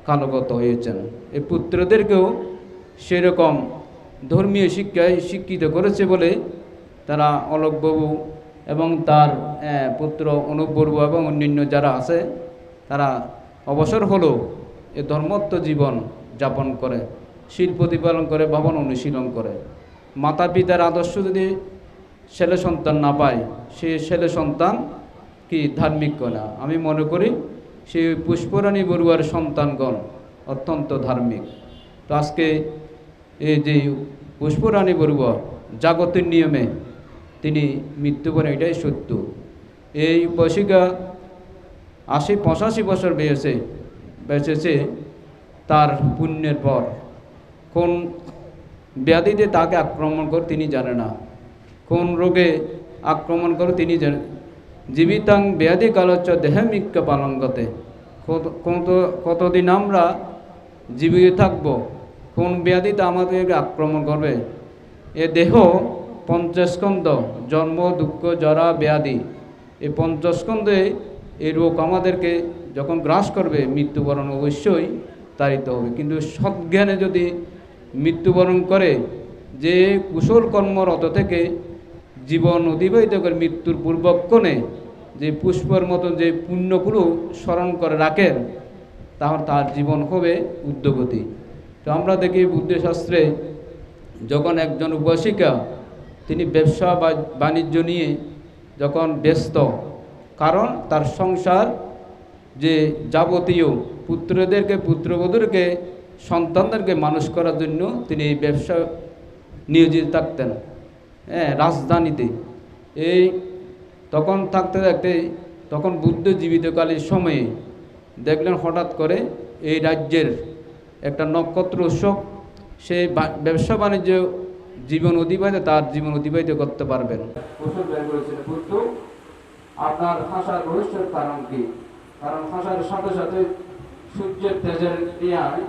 কালগত হয়েছেন। এই পুত্রদেরকেও সেরকম ধর্মীয় শিক্ষায় শিক্ষিত করেছে বলে তারা অলোকবাবু এবং তার পুত্র অনুপ বড়ুয়া এবং অন্যান্য যারা আছে তারা অবসর হলেও এই ধর্মত্ব জীবন যাপন করে, শীল প্রতিপালন করে, ভাবন অনুশীলন করে। মাতা পিতার আদর্শ যদি ছেলে সন্তান না পায়, সে ছেলে সন্তান কি ধার্মিক না? আমি মনে করি সেই পুষ্পরানী বড়ুয়ার সন্তানগণ অত্যন্ত ধার্মিক। তো আজকে এই যে পুষ্পরানী বড়ুয়া জাগতিক নিয়মে তিনি মৃত্যুবরণ, এটাই সত্য। এই উপাসিকা 85 বছর বেঁচেছে তার পুণ্যের পর। কোন ব্যাধিতে তাকে আক্রমণ করে তিনি জানে না, কোন রোগে আক্রমণ করে তিনি জানেন। জীবিতাং ব্যাধি কালচ্চ দেহে মিক্ষ পালঙ্গতে, কতদিন আমরা জীবিত থাকব, কোন ব্যাধিতে আমাদেরকে আক্রমণ করবে। এ দেহ পঞ্চস্কন্ধ, জন্ম দুঃখ জরা ব্যাধি, এই পঞ্চস্কন্ধে এই রোগ আমাদেরকে যখন গ্রাস করবে মৃত্যুবরণ অবশ্যই তাড়িত হবে। কিন্তু সৎজ্ঞানে যদি মৃত্যুবরণ করে, যে কুশল কর্মরত থেকে জীবন অতিবাহিত করে মৃত্যুর পূর্বক্ষণে যে পুষ্পর মতন যে পুণ্যগুলো স্মরণ করে রাখেন, তাহলে তার জীবন হবে উদ্যোগতি। তো আমরা দেখি বুদ্ধশাস্ত্রে যখন একজন উপাসিকা তিনি ব্যবসা বা বাণিজ্য নিয়ে যখন ব্যস্ত, কারণ তার সংসার যে যাবতীয় পুত্রবধূদেরকে সন্তানদেরকে মানুষ করার জন্য তিনি এই ব্যবসা নিয়োজিত থাকতেন। হ্যাঁ, রাজধানীতে এই তখন থাকতে তখন বুদ্ধ জীবিতকালীন সময়ে দেখলেন হঠাৎ করে এই রাজ্যের একটা নক্ষত্র উৎসব, সে ব্যবসা বাণিজ্য তার জীবন অতিবাহিত করতে পারবেন। বুদ্ধ আপনার ভাষার ভবিষ্যৎ কারণ কি? কারণ ভাষার সাথে সাথে সূর্যের তেজের ক্রিয়ায়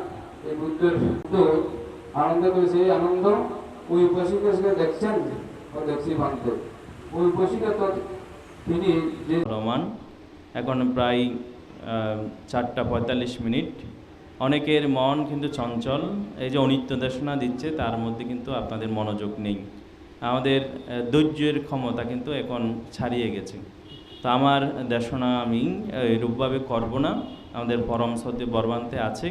এই বুদ্ধের আনন্দ করেছে। এই আনন্দ ওই উপাসিকা দেখছেন ও দেখছি মানতে ওই উপাসিকা তো তিনি যে রহমান। এখন প্রায় 4:45। অনেকের মন কিন্তু চঞ্চল, এই যে অনিত্য দেশনা দিচ্ছে তার মধ্যে কিন্তু আপনাদের মনোযোগ নেই। আমাদের ধৈর্যের ক্ষমতা কিন্তু এখন ছাড়িয়ে গেছে। তো আমার দেশনা আমি রূপভাবে করব না, আমাদের পরম সদ্য বর্বান্তে আছে।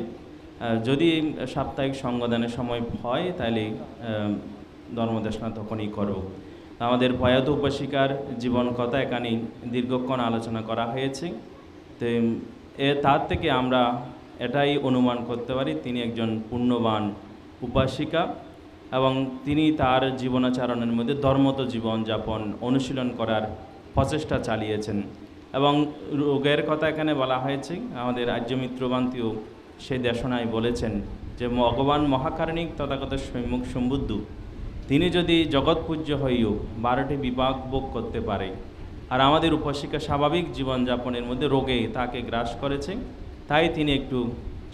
যদি সাপ্তাহিক সঙ্গদানের সময় হয় তাহলে ধর্মদেশনা তখনই করব। আমাদের প্রয়াত উপাসিকার জীবন কথা এখানে দীর্ঘক্ষণ আলোচনা করা হয়েছে। তো তার থেকে আমরা এটাই অনুমান করতে পারি তিনি একজন পুণ্যবান উপাসিকা এবং তিনি তার জীবনাচরণের মধ্যে ধর্মত জীবনযাপন অনুশীলন করার প্রচেষ্টা চালিয়েছেন। এবং রোগের কথা এখানে বলা হয়েছে, আমাদের আর্যমিত্রবান্তিও সেই দেশনায় বলেছেন যে ভগবান মহাকারণিক তথাগত সম্মুখ সম্বুদ্ধ তিনি যদি জগৎ পূজ্য হয়েও 12টি বিভাগ ভোগ করতে পারে, আর আমাদের উপাসিকা স্বাভাবিক জীবনযাপনের মধ্যে রোগে তাকে গ্রাস করেছে, তাই তিনি একটু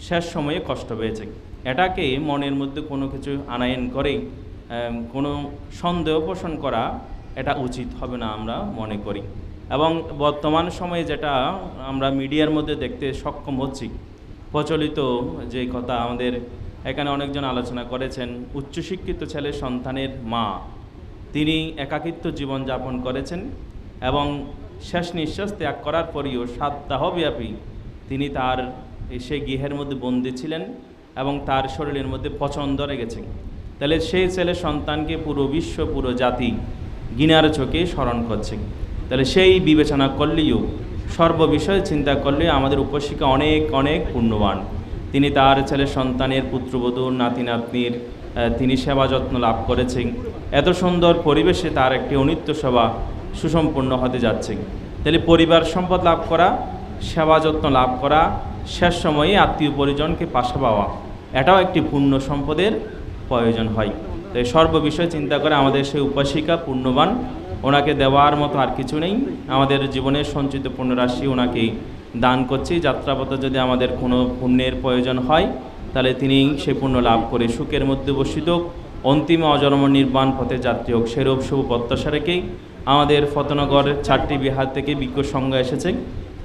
শেষ সময়ে কষ্ট পেয়েছে। এটাকে মনের মধ্যে কোনো কিছু আনায়ন করে কোনো সন্দেহ পোষণ করা এটা উচিত হবে না আমরা মনে করি। এবং বর্তমান সময়ে যেটা আমরা মিডিয়ার মধ্যে দেখতে সক্ষম হচ্ছি, প্রচলিত যে কথা আমাদের এখানে অনেকজন আলোচনা করেছেন, উচ্চশিক্ষিত ছেলে সন্তানের মা তিনি একাকিত্ব জীবনযাপন করেছেন এবং শেষ নিঃশ্বাস ত্যাগ করার পরেও সপ্তাহব্যাপী তিনি তার সেই গৃহের মধ্যে বন্দী ছিলেন এবং তার শরীরের মধ্যে পচন ধরে গেছে। তাহলে সেই ছেলে সন্তানকে পুরো বিশ্ব পুরো জাতি ঘৃণার চোখে স্মরণ করছে। তাহলে সেই বিবেচনা করলেও সর্ববিষয়ে চিন্তা করলে আমাদের উপাসিকা অনেক অনেক পুণ্যবান। তিনি তার ছেলে সন্তানের পুত্রবধূ নাতি নাতনির তিনি সেবা যত্ন লাভ করেছেন। এত সুন্দর পরিবেশে তার একটি অনিত্য সেবা সুসম্পন্ন হতে যাচ্ছে। তাহলে পরিবার সম্পদ লাভ করা, সেবা যত্ন লাভ করা, শেষ সময়ে আত্মীয় পরিজনকে পাশে পাওয়া, এটাও একটি পুণ্য সম্পদের প্রয়োজন হয়। তাই সর্ববিষয়ে চিন্তা করে আমাদের সেই উপাসিকা পুণ্যবান, ওনাকে দেওয়ার মতো আর কিছু নেই। আমাদের জীবনের সঞ্চিত পুণ্যরাশি ওনাকে দান করছি। যাত্রাপথে যদি আমাদের কোনো পুণ্যের প্রয়োজন হয় তাহলে তিনি সেই পুণ্য লাভ করে সুখের মধ্যে বসিত অন্তিম অজন্ম নির্বাণ পথে যাত্রী হোক, সেরূপ শুভ প্রত্যাশা রেখেই আমাদের ফতেনগর 4টি বিহার থেকে বিজ্ঞ সংঘ এসেছে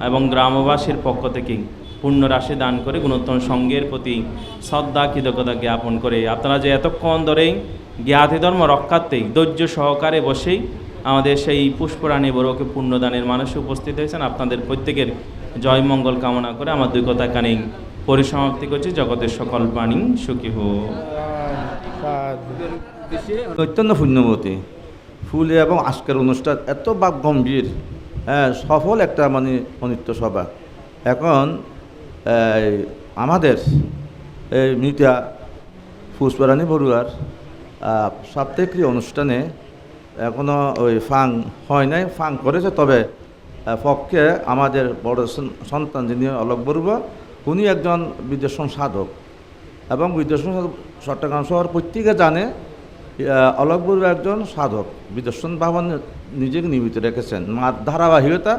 এবং গ্রামবাসীর পক্ষ থেকে পুণ্যরাশি দান করে গুণোত্তম সংঘের প্রতি শ্রদ্ধা কৃতজ্ঞতা জ্ঞাপন করে আপনারা যে এতক্ষণ ধরে জ্ঞাতি ধর্ম রক্ষার্থে ধৈর্য সহকারে বসেই আমাদের সেই পুষ্পরানী বড়কে পুণ্যদানের মানুষে উপস্থিত হয়েছেন, আপনাদের প্রত্যেকের জয় মঙ্গল কামনা করে আমার দুই কথা কানে পরিসমাপ্তি করছি। জগতের সকল প্রাণী সুখী হোক। অত্যন্ত পুণ্যবতী ফুলে এবং আজকের অনুষ্ঠান এত বাক গম্ভীর, সফল একটা মানে অনিত্য সভা। এখন আমাদের এই মৃতা পুষ্পরানী বড়ুয়ার সাপ্তাহিক অনুষ্ঠানে এখনও ওই ফাং হয় নাই, ফাং করেছে। তবে পক্ষে আমাদের বড় সন্তান যিনি অলোক বড়ুয়া, উনি একজন বিদর্শন সাধক এবং বিদর্শন চট্টগ্রাম শহর প্রত্যেকে জানে অলোক বড়ুয়া একজন সাধক, বিদর্শন ভাবন নিজেকে নিয়মিত রেখেছেন। ধারাবাহিকতা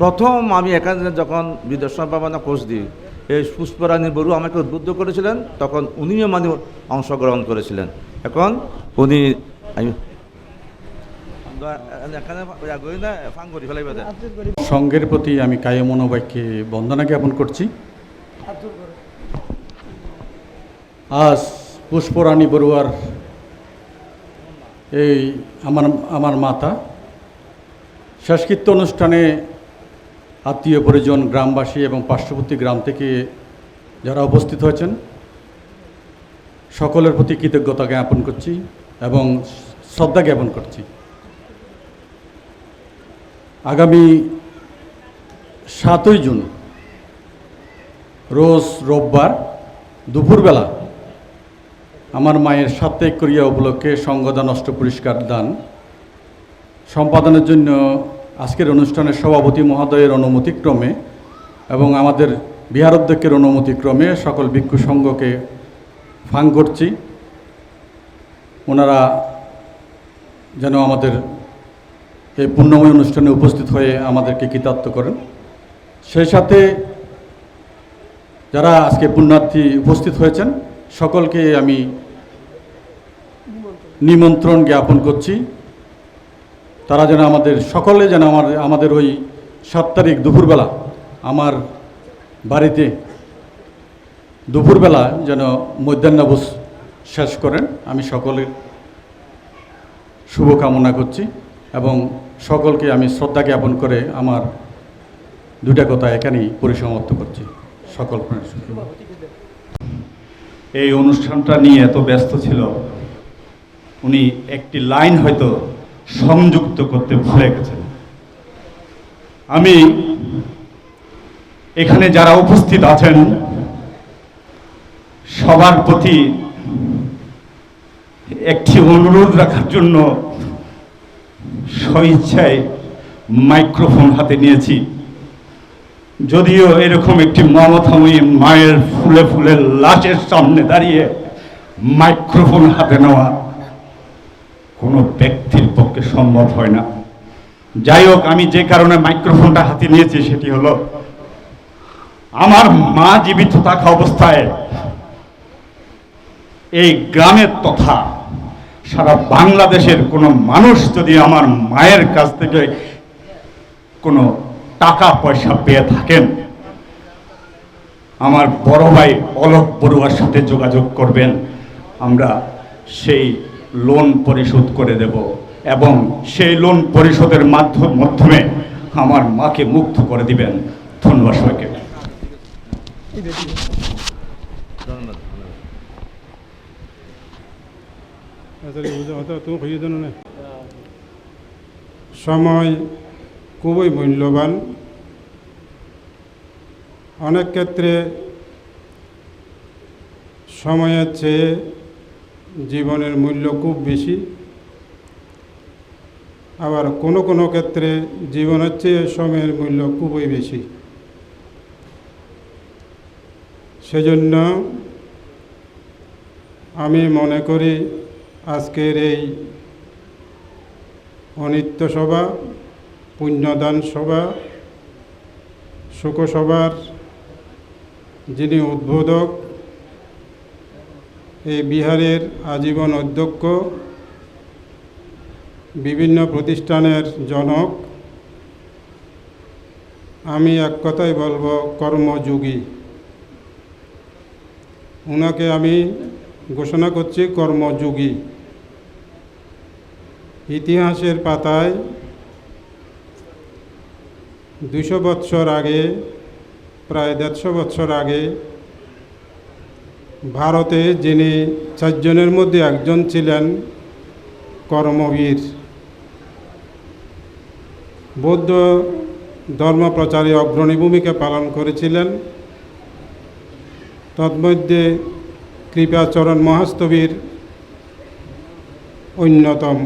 প্রথম আমি এখানে যখন বিদর্শন ভাবনা কোর্স দিই, এই পুষ্পরানী বড়ুয়া আমাকে উদ্বুদ্ধ করেছিলেন, তখন উনিও মানে অংশগ্রহণ করেছিলেন। এখন উনি সংঘের প্রতি আমি কায় মনোবাক্যে বন্দনা জ্ঞাপন করছি। আজ পুষ্পরানী বড়ুয়ার এই আমার মাতা। শেষকৃত্য অনুষ্ঠানে আত্মীয় পরিজন, গ্রামবাসী এবং পার্শ্ববর্তী গ্রাম থেকে যারা উপস্থিত হয়েছেন সকলের প্রতি কৃতজ্ঞতা জ্ঞাপন করছি এবং শ্রদ্ধা জ্ঞাপন করছি। আগামী 7ই জুন রোজ রোববার দুপুরবেলা আমার মায়ের সাপ্তাহিক ক্রিয়া উপলক্ষে সঙ্গদান অষ্ট পুরস্কার দান সম্পাদনের জন্য আজকের অনুষ্ঠানের সভাপতি মহোদয়ের অনুমতিক্রমে এবং আমাদের বিহার অধ্যক্ষের অনুমতিক্রমে সকল ভিক্ষু সংঘকে ফাং করছি, ওনারা যেন আমাদের এই পুণ্যময় অনুষ্ঠানে উপস্থিত হয়ে আমাদেরকে কৃতার্থ করেন। সেই সাথে যারা আজকে পুণ্যার্থী উপস্থিত হয়েছেন সকলকে আমি নিমন্ত্রণ জ্ঞাপন করছি, তারা যেন সকলে যেন আমাদের ওই 7 তারিখ দুপুরবেলা আমার বাড়িতে দুপুরবেলা যেন মধ্যাহ্নভোজ শেষ করেন। আমি সকলের শুভকামনা করছি এবং সকলকে আমি শ্রদ্ধা জ্ঞাপন করে আমার দুটা কথা এখানেই পরিসমাপ্ত করছি। সকল এই অনুষ্ঠানটা নিয়ে এত ব্যস্ত ছিল, উনি একটি লাইন হয়তো সংযুক্ত করতে ভুলে গেছেন। আমি এখানে যারা উপস্থিত আছেন সবার প্রতি একটি অনুরোধ রাখার জন্য স্বইচ্ছায় মাইক্রোফোন হাতে নিয়েছি। যদিও এরকম একটি মমতাময়ী মায়ের ফুলে ফুলে লাশের সামনে দাঁড়িয়ে মাইক্রোফোন হাতে নেওয়া কোনো ব্যক্তির পক্ষে সম্ভব হয় না। যাই হোক, আমি যে কারণে মাইক্রোফোনটা হাতে নিয়েছি সেটি হলো, আমার মা জীবিত থাকা অবস্থায় এই গ্রামের তথা সারা বাংলাদেশের কোনো মানুষ যদি আমার মায়ের কাছ থেকে কোনো টাকা পয়সা পেয়ে থাকেন, আমার বড় ভাই অলোক বড়ুয়ার সাথে যোগাযোগ করবেন, আমরা সেই লোন পরিশোধ করে দেব এবং সেই লোন পরিশোধের মাধ্যমে আমার মাকে মুক্ত করে দিবেন। ধন্যবাদ সবাইকে। সময় খুবই মূল্যবান। অনেক ক্ষেত্রে সময়ের চেয়ে জীবনের মূল্য খুব বেশি, আবার কোনো কোনো ক্ষেত্রে জীবনের চেয়ে সময়ের মূল্য খুবই বেশি। সেজন্য আমি মনে করি আজকের এই অনিত্য সভা, পুণ্যদান সভা, শোকসভার যিনি উদ্বোধক, এই বিহারের আজীবন অধ্যক্ষ, বিভিন্ন প্রতিষ্ঠানের জনক, আমি এক কথাই বলবো কর্মযোগী। ওনাকে আমি ঘোষণা করছি কর্মযোগী। ইতিহাসের পাতায় 200 বৎসর আগে, প্রায় 150 বৎসর আগে ভারতে যিনি 4 জনের মধ্যে একজন ছিলেন কর্মবীর, বৌদ্ধ ধর্মপ্রচারে অগ্রণী ভূমিকা পালন করেছিলেন। তন্মধ্যে কৃপাচরণ মহাস্তবীর অন্যতম,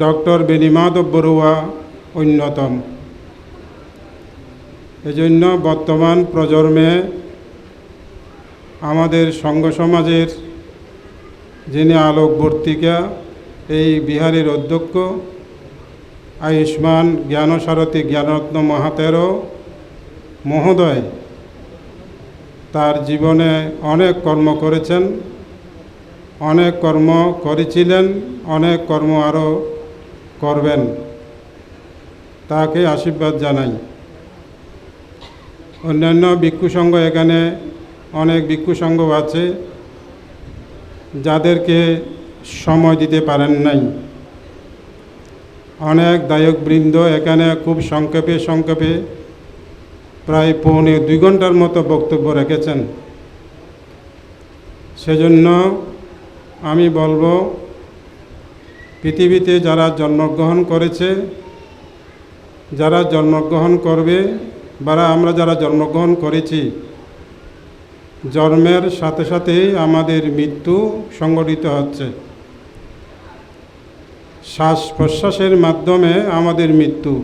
ডক্টর বেণীমাধব বড়ুয়া অন্যতম। এজন্য বর্তমান প্রজন্মে আমাদের সংঘ সমাজের যিনি আলোকবর্তিকা, এই বিহারের অধ্যক্ষ আয়ুষ্মান জ্ঞানসারথী জ্ঞানরত্ন মহাতেরো মহোদয়, তার জীবনে অনেক কর্ম করেছেন, অনেক কর্ম করেছিলেন, অনেক কর্ম আরও করবেন। তাকে আশীর্বাদ জানাই। অন্যান্য ভিক্ষু সংঘ, এখানে অনেক ভিক্ষু সংঘ আছে যাদেরকে সময় দিতে পারেন নাই। অনেক দায়কবৃন্দ এখানে খুব সংক্ষেপে প্রায় 1.25 ঘন্টার মতো বক্তব্য রেখেছেন। সেজন্য আমি বলবো, পৃথিবীতে যারা জন্মগ্রহণ করেছে, যারা জন্মগ্রহণ করবে, বা আমরা যারা জন্মগ্রহণ করেছি, জন্মের সাথে সাথেই আমাদের মৃত্যু সংঘটিত হচ্ছে। শ্বাস প্রশ্বাসের মাধ্যমে আমাদের মৃত্যু।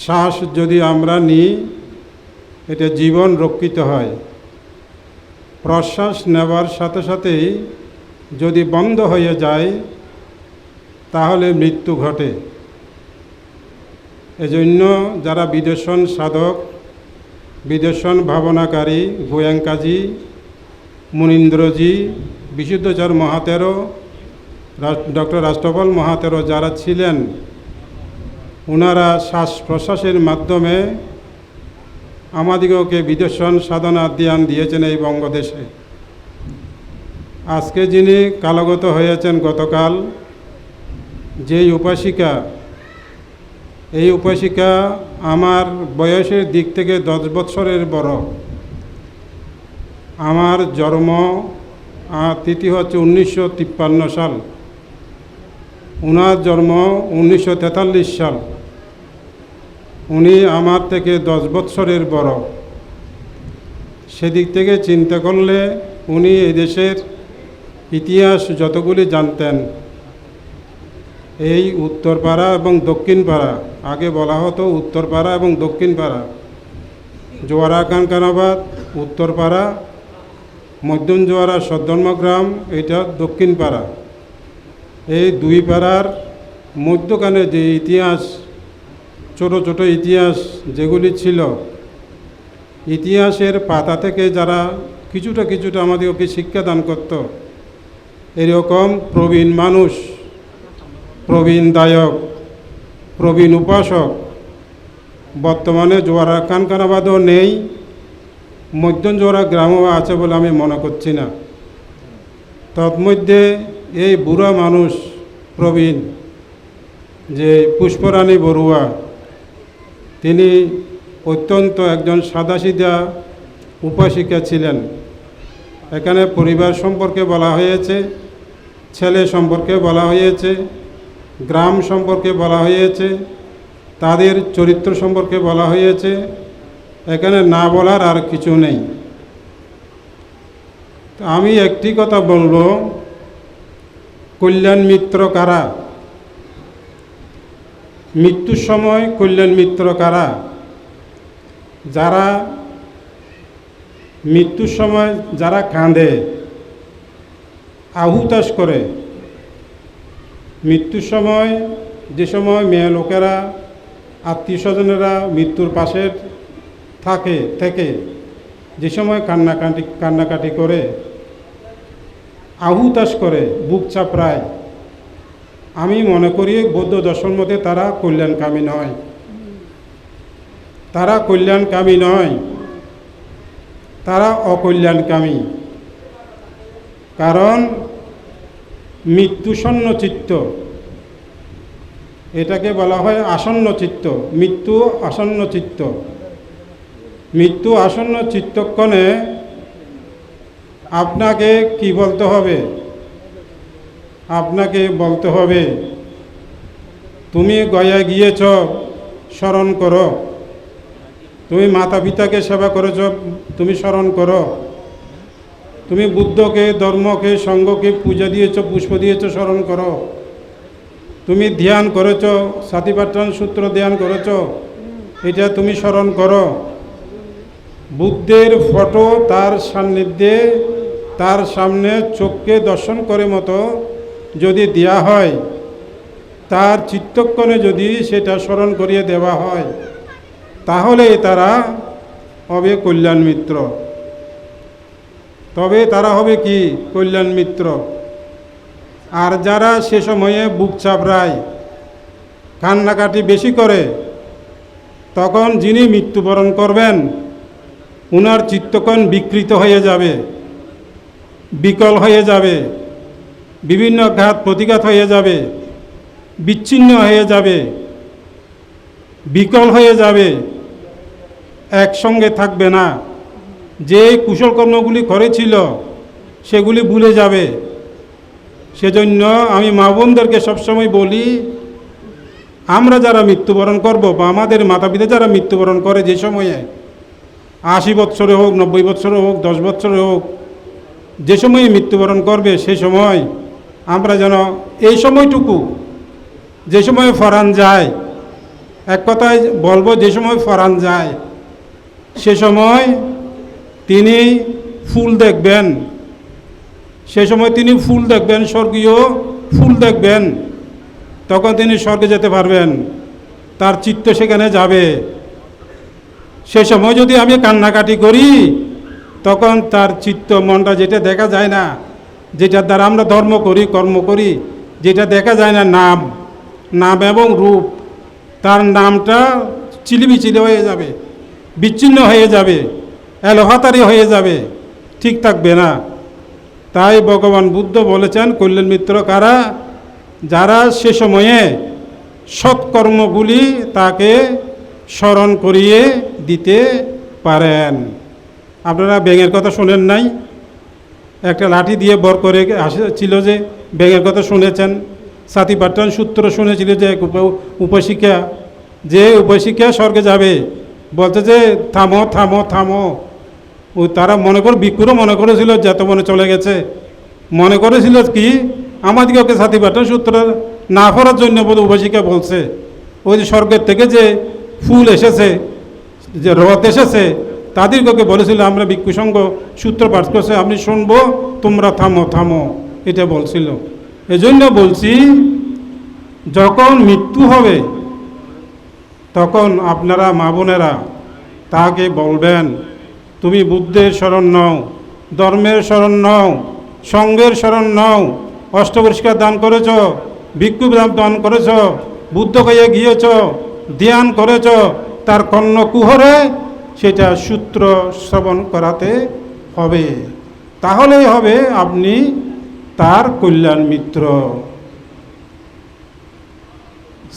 শ্বাস যদি আমরা নিই, এটা জীবন রক্ষিত হয়। প্রশ্বাস নেওয়ার সাথে সাথেই যদি বন্ধ হয়ে যায়, তাহলে মৃত্যু ঘটে। এজন্য যারা বিদর্শন সাধক, বিদর্শন ভাবনাকারী, গোয়াঙ্কাজি, মুনীন্দ্রজি, বিশুদ্ধচর মহাতেরো, ডক্টর রাষ্ট্রপাল মহাতেরো যারা ছিলেন, ওনারা শ্বাস প্রশ্বাসের মাধ্যমে আমাদিগকে বিদর্শন সাধনা ধ্যান দিয়েছেন এই বঙ্গদেশে। আজকে যিনি কালগত হয়েছেন গতকাল, যেই উপাসিকা, এই উপাসিকা আমার বয়সের দিক থেকে 10 বৎসরের বড়। আমার জন্ম তিথি হচ্ছে 1953 সাল, ওনার জন্ম 1943 সাল। উনি আমার থেকে 10 বৎসরের বড়। সেদিক থেকে চিন্তা করলে উনি এই দেশের ইতিহাস যতগুলি জানতেন। এই উত্তরপাড়া এবং দক্ষিণপাড়া, আগে বলা হতো উত্তরপাড়া এবং দক্ষিণপাড়া, জোয়ারা কানকানাবাদ উত্তরপাড়া, মধ্যম জোয়ারা সদ্ধর্মগ্রাম এটা দক্ষিণপাড়া। এই দুই পাড়ার মধ্যখানে যে ইতিহাস, ছোট ছোট ইতিহাস যেগুলি ছিল, ইতিহাসের পাতা থেকে যারা কিছুটা আমাদেরকে শিক্ষাদান করত, এরকম প্রবীণ মানুষ, প্রবীণ দায়ক, প্রবীণ উপাসক বর্তমানে জোয়ারা কানকানাবাদও নেই, মধ্যম জোয়ারা গ্রামও আছে বলে আমি মনে করছি না। তন্মধ্যে এই বুড়া মানুষ প্রবীণ যে পুষ্পরানী বড়ুয়া, তিনি অত্যন্ত একজন সাদাসিধা উপাসিকা ছিলেন। এখানে পরিবার সম্পর্কে বলা হয়েছে, ছেলে সম্পর্কে বলা হয়েছে, গ্রাম সম্পর্কে বলা হয়েছে, তাদের চরিত্র সম্পর্কে বলা হয়েছে। এখানে না বলার আর কিছু নেই। আমি একটি কথা বলবো, কল্যাণ মিত্র কারা? মৃত্যুর সময় কল্যাণ মিত্র কারা? যারা মৃত্যুর সময় যারা কাঁদে, আহুতাস করে। মৃত্যুর সময় যে সময় মেয়ে লোকেরা, আত্মীয় স্বজনেরা মৃত্যুর পাশে থেকে যে সময় কান্নাকাটি করে, আহুতাস করে, বুক চাপড়ায়, আমি মনে করি বৌদ্ধ দর্শন মতে তারা কল্যাণকামী নয়। তারা কল্যাণকামী নয়, তারা অকল্যাণকামী। কারণ মৃত্যুসন্ন চিত্ত, এটাকে বলা হয় আসন্ন চিত্ত। মৃত্যু আসন্ন চিত্ত। মৃত্যু আসন্ন চিত্তক্ষণে আপনাকে কি বলতে হবে? আপনাকে বলতে হবে, তুমি গয়া গিয়েছ, স্মরণ করো। তুমি মাতা পিতাকে সেবা করেছ, তুমি স্মরণ করো। তুমি বুদ্ধকে, ধর্মকে, সঙ্ঘকে পূজা দিয়েছ, পুষ্প দিয়েছ, স্মরণ করো। তুমি ধ্যান করেছ, সাতিপাট্টান সূত্র ধ্যান করেছ, এটা তুমি স্মরণ করো। বুদ্ধের ফটো তার সান্নিধ্যে, তার সামনে চোখকে দর্শন করে মতো যদি দেয়া হয়, তার চিত্তক্ষণে যদি সেটা স্মরণ করিয়ে দেওয়া হয়, তাহলে তারা হবে কল্যাণ মিত্র। তবে তারা হবে কি? কল্যাণ মিত্র। আর যারা সে সময়ে বুক চাপড়ায়, কান্নাকাটি বেশি করে, তখন যিনি মৃত্যুবরণ করবেন, উনার চিত্তক্ষণ বিকৃত হয়ে যাবে, বিকল হয়ে যাবে। বিভিন্ন ঘাত প্রতিঘাত হয়ে যাবে, বিচ্ছিন্ন হয়ে যাবে, বিকল হয়ে যাবে, একসঙ্গে থাকবে না। যে কুশল কর্মগুলি করেছিল সেগুলি ভুলে যাবে। সেজন্য আমি মা বোনদেরকে সবসময় বলি, আমরা যারা মৃত্যুবরণ করব বা আমাদের মাতা পিতা যারা মৃত্যুবরণ করে যে সময়ে 80 বৎসরে হোক, 90 বৎসরে হোক, 10 বৎসরে হোক, যে সময়ে মৃত্যুবরণ করবে সেই সময় আমরা যেন এই সময়টুকু, যে সময় ফরান যায়, এক কথায় বলবো যে সময় ফরান যায়, সে সময় তিনি ফুল দেখবেন, সে সময় তিনি ফুল দেখবেন, স্বর্গীয় ফুল দেখবেন। তখন তিনি স্বর্গে যেতে পারবেন, তার চিত্ত সেখানে যাবে। সে সময় যদি আমি কান্নাকাটি করি, তখন তার চিত্ত, মনটা, যেটা দেখা যায় না, যেটার দ্বারা আমরা ধর্ম করি, কর্ম করি, যেটা দেখা যায় না, নাম এবং রূপ, তার নামটা চিলিবিচিলি হয়ে যাবে, বিচ্ছিন্ন হয়ে যাবে, এলোহাতারি হয়ে যাবে, ঠিক থাকবে না। তাই ভগবান বুদ্ধ বলেছেন, কল্যাণ মিত্র কারা? যারা সে সময়ে সৎকর্মগুলি তাকে স্মরণ করিয়ে দিতে পারেন। আপনারা ব্যাঙের কথা শোনেন নাই? একটা লাঠি দিয়ে বর করে ছিল যে, ব্যাঙের কথা শুনেছেন। সাতিপাট্টান সূত্র শুনেছিল যে এক উপাসিকা, যে উপাসিকা স্বর্গে যাবে, বলতে যে থামো থামো থামো। ও তারা মনে করে, ভিক্ষুরও মনে করেছিল যত মনে চলে গেছে, মনে করেছিল কি আমাদিগকে সাতিপাট্টান সূত্র না পড়ার জন্য বোধ উপাসিকা বলছে। ওই যে স্বর্গের থেকে যে ফুল এসেছে, যে রথ এসেছে, তাদেরকে বলেছিল আমরা ভিক্ষু সংঘ সূত্র পাঠ করছে, আপনি শুনবো, তোমরা থামো থামো, এটা বলছিল। এজন্য বলছি, যখন মৃত্যু হবে তখন আপনারা মা বোনেরা তাকে বলবেন, তুমি বুদ্ধের শরণ নাও, ধর্মের শরণ নাও, সঙ্গের শরণ নাও, অষ্টপরিষ্কার দান করেছ, ভিক্ষু দান করেছ, বুদ্ধ গাইয়ে গিয়েছ, ধ্যান করেছ, তার কর্ণ কুহরে সেটা সূত্র শ্রবণ করাতে হবে। তাহলেই হবে আপনি তার কল্যাণ মিত্র।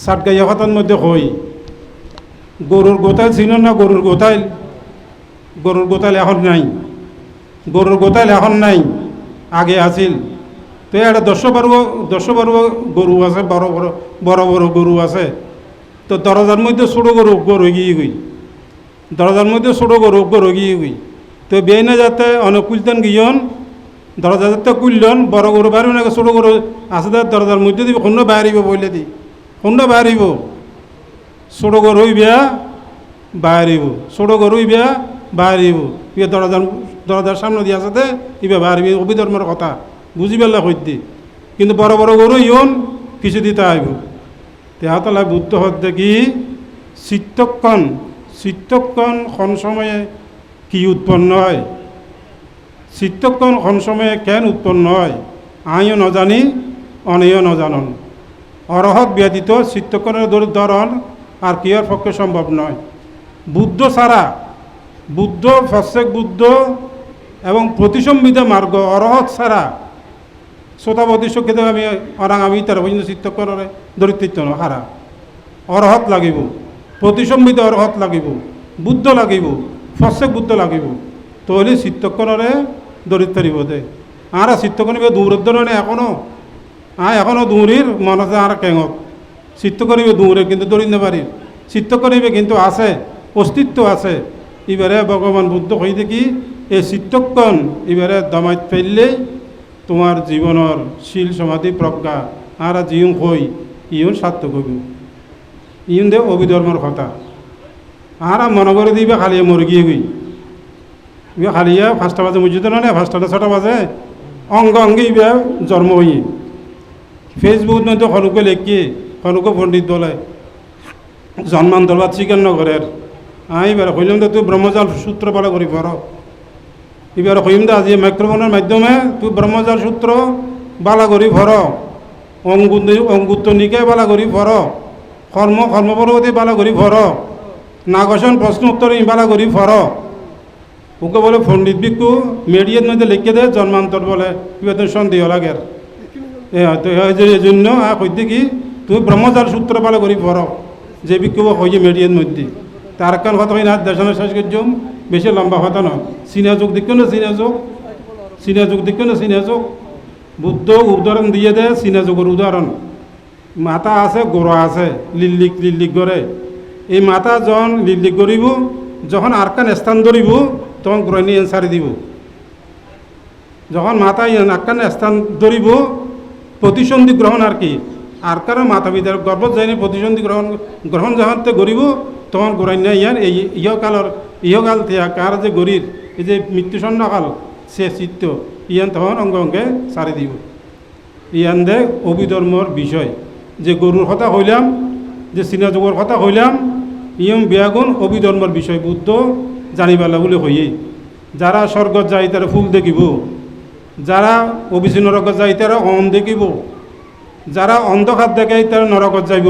সাতগাইয়া কথার মধ্যে হই, গরুর গোতাইল ছিল না? গরুর গোতাইল, গরুর গোতাইল এখন নাই, গরুর গোতাইল এখন নাই, আগে আছিল। তো একটা 10-12 গরু আছে, বড় বড় গরু আছে। তো দরজার মধ্যে ছোটো গরু গিয়ে গই, দরজার মধ্যে ছোটো গরু গিয়ে গই। তো বেয়ে না যাতে অনেক কুলতেন গিয়ন, দরজা যাতে কুললেন, বড় গরু বাড়িব না, ছোটো গরু আছে তার দরজার মধ্যে দিব, শূন্য বাড়িব বলে দি, শূন্য বাড়িব, ছোটো গরু হইবা বাড়িব, ছোটো গরু হইবা বাড়িব, ইয়ে দরজার সামনে দিয়ে আছে ইবা বাড়িব, অভিধর্মের কথা বুঝি পেলা সত্যি। কিন্তু বড় বড় গরু ইয়ন কিছু দিতে আইব। তেহাতলা বুদ্ধ হতে কি চিত্তক্ষণ কোন সময়ে কি উৎপন্ন হয়, চিত্তক্ষণ কোন সময়ে কেন উৎপন্ন হয়, আইও নজানি অনেও নজানন। অরহত ব্যতীত চিত্তক্ষণের ধরন আর কিয়ার পক্ষে সম্ভব নয়। বুদ্ধ ছাড়া, বুদ্ধ, প্রত্যেক বুদ্ধ এবং প্রতিসম্বিত মার্গ, অরহত ছাড়া শ্রোতাবতী সক্ষিত আমি তার পর্যন্ত চিত্তক্ষণরে দরিদ্রিত্ব হারা। অরহত লাগিব, প্রতিসম্বিত অরহত লাগিব, বুদ্ধ লাগিব, প্রত্যেক বুদ্ধ লাগিব, তাহলে চিত্তক্ষণরে দরিদ্রিব দে। আর চিত্তক্ষণ দূরদ্র নে এখনো দূরির মন আছে, আর কেঙত চিত্ত করিবে দূরে কিন্তু দরিদ্র পারির, চিত্ত করিবে কিন্তু আছে, অস্তিত্ব আছে। এবারে ভগবান বুদ্ধ কই দেখি এই চিত্তক্ষণ এবারে দমাইত ফেললেই তোমার জীবনের শীল সমাধি প্রজ্ঞা আর জিউন কই ইউন সার্থক হইব। ইউন দে অভিধর্মের কথা আর মনে করে দিবে খালিয়া মরগিয়ে গই, খালিয়া 5টা বাজে মসজিদে না, 5টা 6টা বাজে অঙ্গ অঙ্গে ইবা জন্ম হই। ফেসবুক মধ্যে সনুকে লেখি, সনুকে পণ্ডিত বলে জন্মান্তরবাদ স্বীকার নগরের। এবার কইলাম তুই ব্রহ্মজাল সূত্র বালা করি পড়, এবার কইম দে আজি মাইক্রোফোনের মাধ্যমে তুই ব্রহ্মজাল সূত্র বালা করি ভর, অঙ্গুত্ব নিকে বালা করি ভর, কর্মপরবর্তী বালা করি ভর, নাগসন প্রশ্ন উত্তর বালা করি ভর। ওকে বলে পণ্ডিত ভিক্ষু মিডিয়ার মধ্যে লিখে দেয় জন্মান্তর বলে, সন্দেহ লাগে। এই জন্য কইতে কি তুমি ব্রহ্মচার সূত্র ভালো করি পড়ো যে বিক্ষোভ হয়েছে মিডিয়ার মধ্যে তার কারণ কথা হয় না দেশানোর শেষ করছম বেশি লম্বা কথা নয় চীনা যুগ দেখো না চীনা যুগ দেখো না চীনা যুগ বুদ্ধ উদাহরণ দিয়ে দেয় চীনা যুগের উদাহরণ মাথা আছে গোড়া আছে লিল্লিক করে এই মাথা যখন লিল্লিক করিব যখন আরকান স্থান ধরিব তখন গোড়া নিয়ে সারি দিব যখন মাথা আরকান স্থান ধরিব প্রতিসন্ধি গ্রহণ আর কি আর কারো মাথা পিতার গর্ভত যায়নি প্রতিসন্ধি গ্রহণ যখন গরিব তখন গোড়াই নিয়ে ইয়ার এই ইহকাল থেকে কার যে গরির এই যে মৃত্যুসন্নকাল সে চিত্ত ইয়ান তখন অঙ্গে সারি দিব ইয়ান দে অভিধর্মর বিষয় যে গরুর কথা হইলাম যে চীনা যুগের কথা হইলাম ইয়ম বেয়াগুণ অভিধর্মর বিষয় বুদ্ধ জানিবালা বলে হইয়ে যারা স্বর্গত যায় তারা ফুল দেখিব যারা অভিচী নরকত যায় তারা দেখিব যারা অন্ধকার দেখায় তারা নরকত যাইব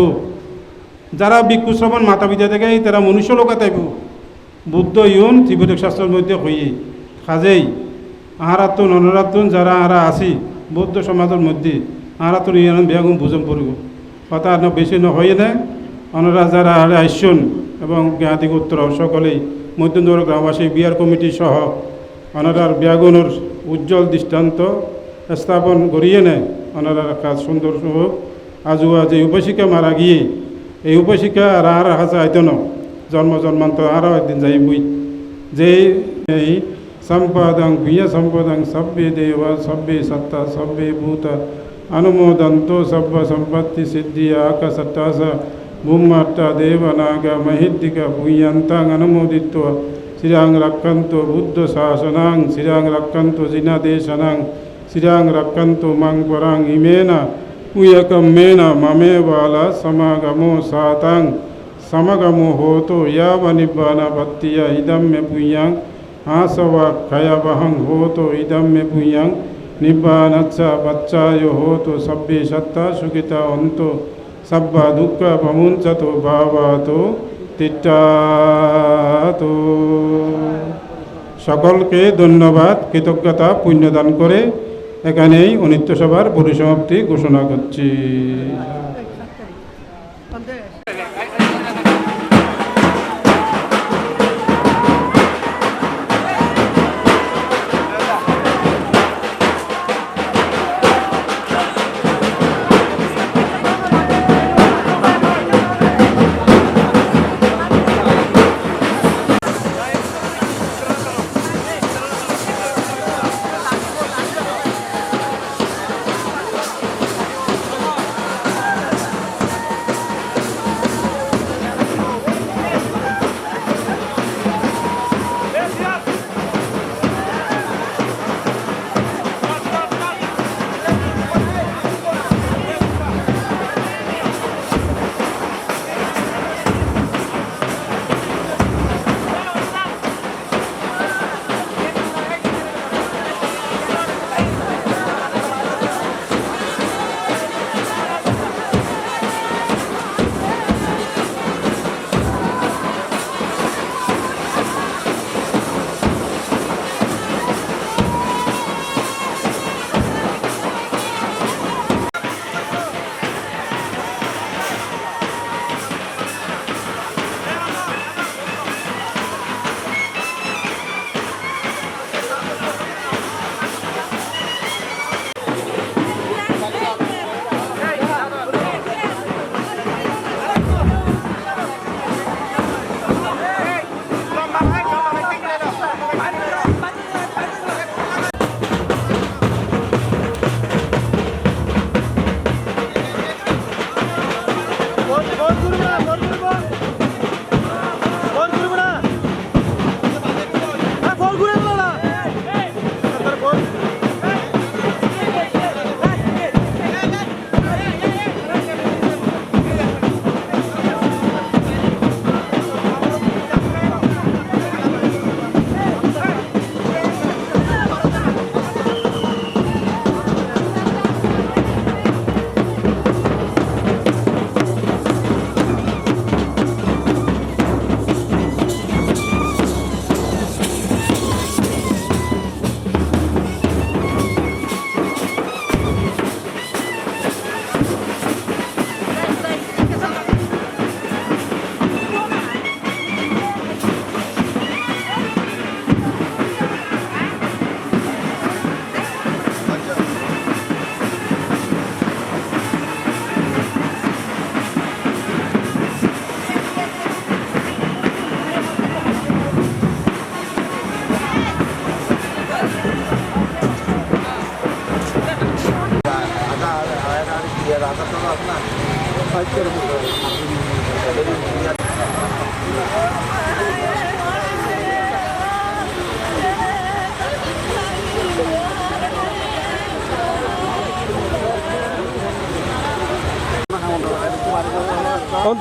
যারা ভিক্ষু শ্রবণ মাতা পিতা দেখায় তারা মনুষ্য লোকে যাইব বুদ্ধ ইয়ন ত্রিপিটক শাস্ত্রের মধ্যে হইয়ে কাজেই আহারাত্তুন অনরাত্তুন যারা আরা আসি বৌদ্ধ সমাজের মধ্যে আহারাত্তুন ইয়ান বেয়াগুণ বুঝম পড়ব কথা বেশি নহয়ে না অনরা যারা আরে আইসন এবং জ্ঞাতি গোত্র সকলেই মধ্যন্দর গ্রামবাসী বিহার কমিটি সহ অনারার ব্যাগুণের উজ্জ্বল দৃষ্টান্ত স্থাপন করিয়ে নেয় অনারার কাজ সুন্দর হোক আজুয়া যে উপশিকা মারা গিয়ে এই উপশিকা আর হাজা আইত ন জন্মান্তর আরও একদিন যাই বই যে এই সম্পাদং ভূয়া সম্পদং সব্যে দেব সব্যে সত্তা সব্যে ভূত অনুমোদন্ত সব্য সম্পত্তি সিদ্ধি আকাশট্টাস ভূমাট্ট দেবনাগ মহিদ্দিকা ভূয়ন্তাং অনুমোদিত্ব শ্রীরাং রক্ষন্তু বুদ্ধ শাসনাং শ্রীরাং রক্ষন্তু জিনাদেশনাং শ্রীরাং রক্ষন্তু মাং পরাং ইমেন উয়কমেন মমে বালা সমাগমো সাতাং সমগমো হোতো ইয়াব নিব্বান পত্তিয়া ইদম মে পুয়াং आसवा क्षयवहं होतो इदं मे पुयं निब्बानच्च पच्चायो होतो सब्बे सत्ता सुखिता अन्तो सब्बा दुःख पमुञ्चतो भावातो तिट्टातो সকলকে ধন্যবাদ কৃতজ্ঞতা পুণ্যদান করে এখানেই অনিত্য সভার পরিসমাপ্তি ঘোষণা করছি।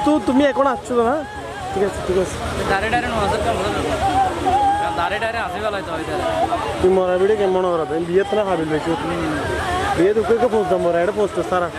কিন্তু তুমি এখন আসছো না, ঠিক আছে ঠিক আছে। তুমি মরা বিড়ে কেমন মনে করা বিয়ে তো না হাবিল বেশি বিয়ে দুঃখকে পোস্ট মরা এটা পোস্ট সারা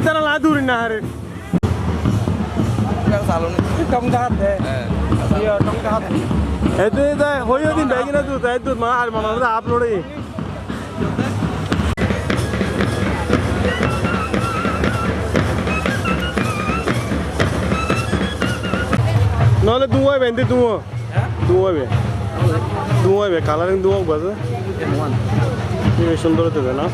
তারা লা দূর না হারে হইও দিন ব্যাগি না তুই তাই তুই মা আর মনে হয় আপলোডে নহলে দুয়াই বেঁধে দুয়াইবে কালারিং দুয়াক বাজে সুন্দর হতে না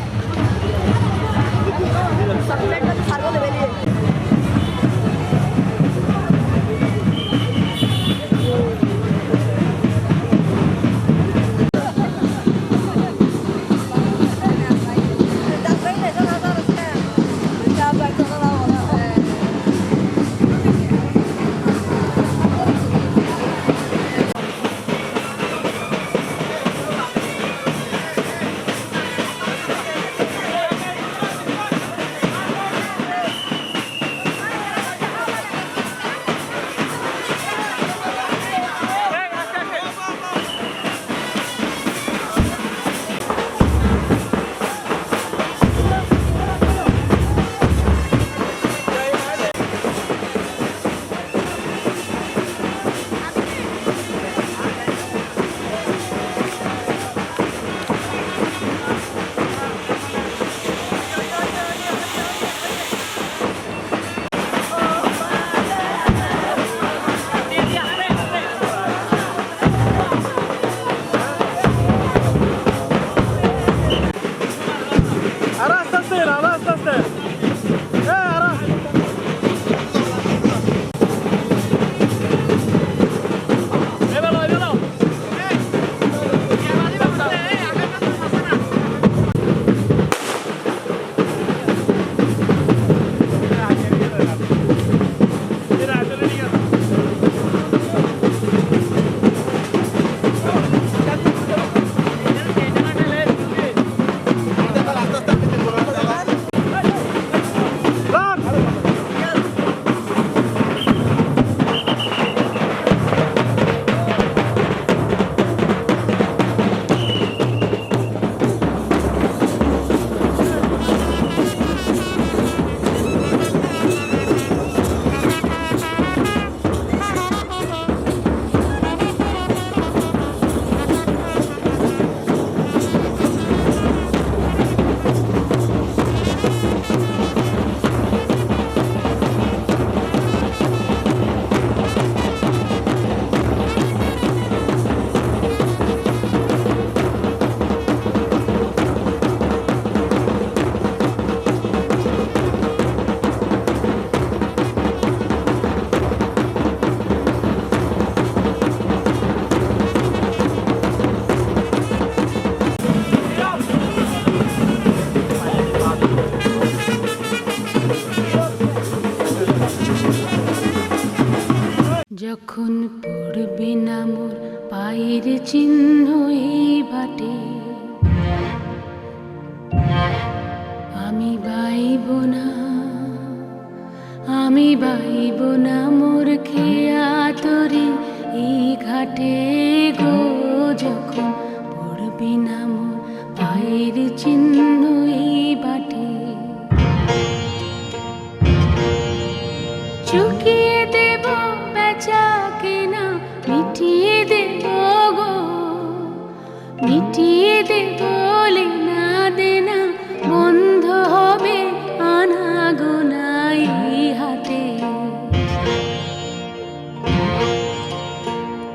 যখন পড়বে না মোর পায়ের চিহ্ন এই বাটে, আমি বাইব না মোর খেয়া তরি এই ঘাটে গো। যখন পড়বে না মোর পায়ের চিহ্ন এই বাটে, চুকিয়ে মিটিয়ে দে বলে না দেনা বন্ধ হবে আনাগোনাই হাতে।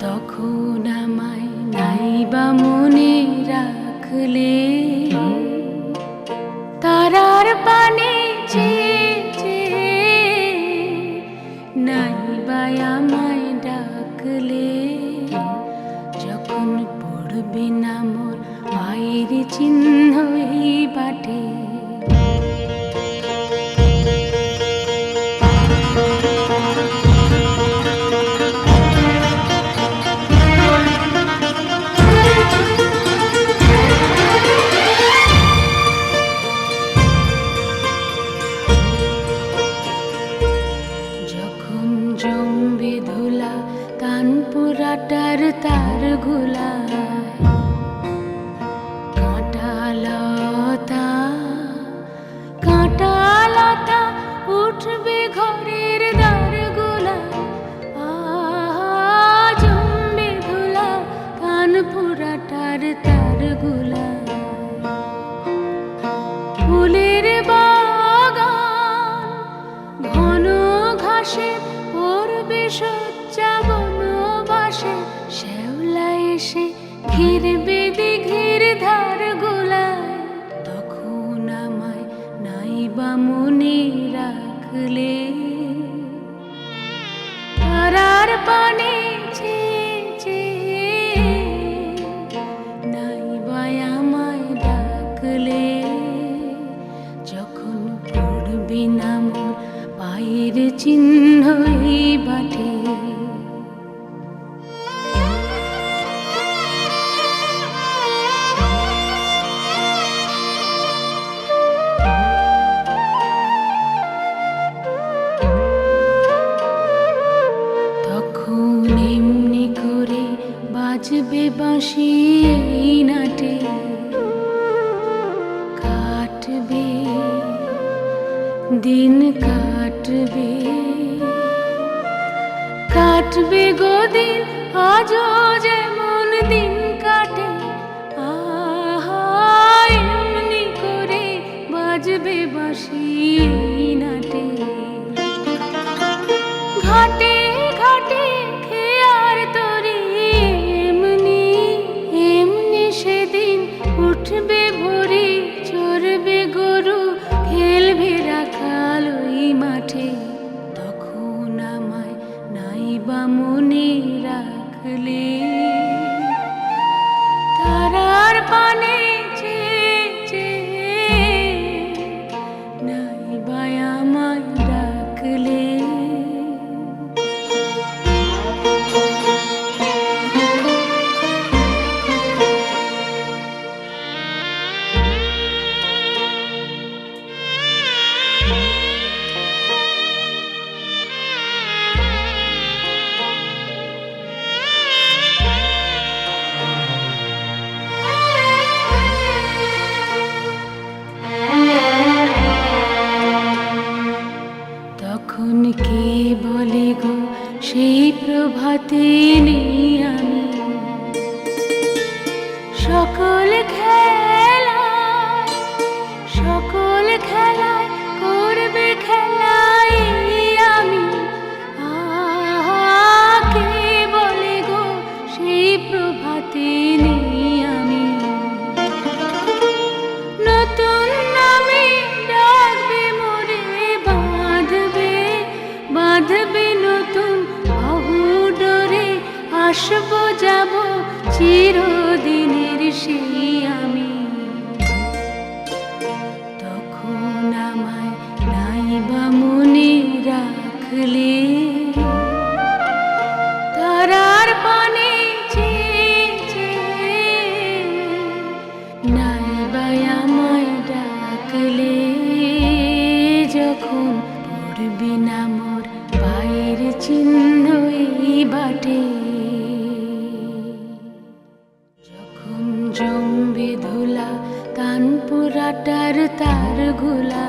তখন আমায় নাইবা মনে রাখলে তারার পানে নাইবা আমায় ডাকলে যখন পড়বে না মোর পায়ের চিহ্ন এই বাটে। যখন জমবে ধুলা তানপুরাটার তার গুলা কাঁটালতা উঠবে ঘরের দ্বারগুলা। জমবে ধুলা তানপুরাটার তার গুলা। ফুলের বাগান ঘন ঘাসে পড়বে সজ্জা বনবাসে। শ্যাওলা এসে ঘিরবে দিঘির ধার গুলায়। তখন আমায় নাইবা মনে রাখলে তারার পানে নাইবা আমায় ডাকলে যখন পড়বে না মোর পায়ের চিহ্ন এই বাটে। তখন এমনি করে বাজবে বাঁশি এই নাটে। কাটবে দিন কাটবে কাটবে গো দিন আজও যেমন দিন কাটে। এমনি করে বাজবে বাঁশি এই নাটে। ঘাটে ঘাটে খেয়ার তরি এমনি এমনি সেদিন উঠবে ভোরে চড়বে গরু খেলবে রাখাল ওই মাঠে। তখন আমায় নাইবা মনে রাখলে তারার পানে নাইবা আমায় ডাকলে। তখন কে বলে গো সেই প্রভাতে নেই আমি। সকল খেলায় করবে খেলাই আমি। কে বলে গো সেই প্রভাতে নেই আমি। নতুন নামে ডাকবে মোরে বাঁধবে নতুন বাহু ডোরে। আসবো যাব চিরদিনের সেই আমি। তখন আমায় নাইবা মনে রাখলে তারার পানে নাইবা আমায় ডাকলে যখন পড়বে না মোর পায়ের চিহ্ন এই বাটে। যখন জমবে ধুলা তানপুরাটার তার গুলা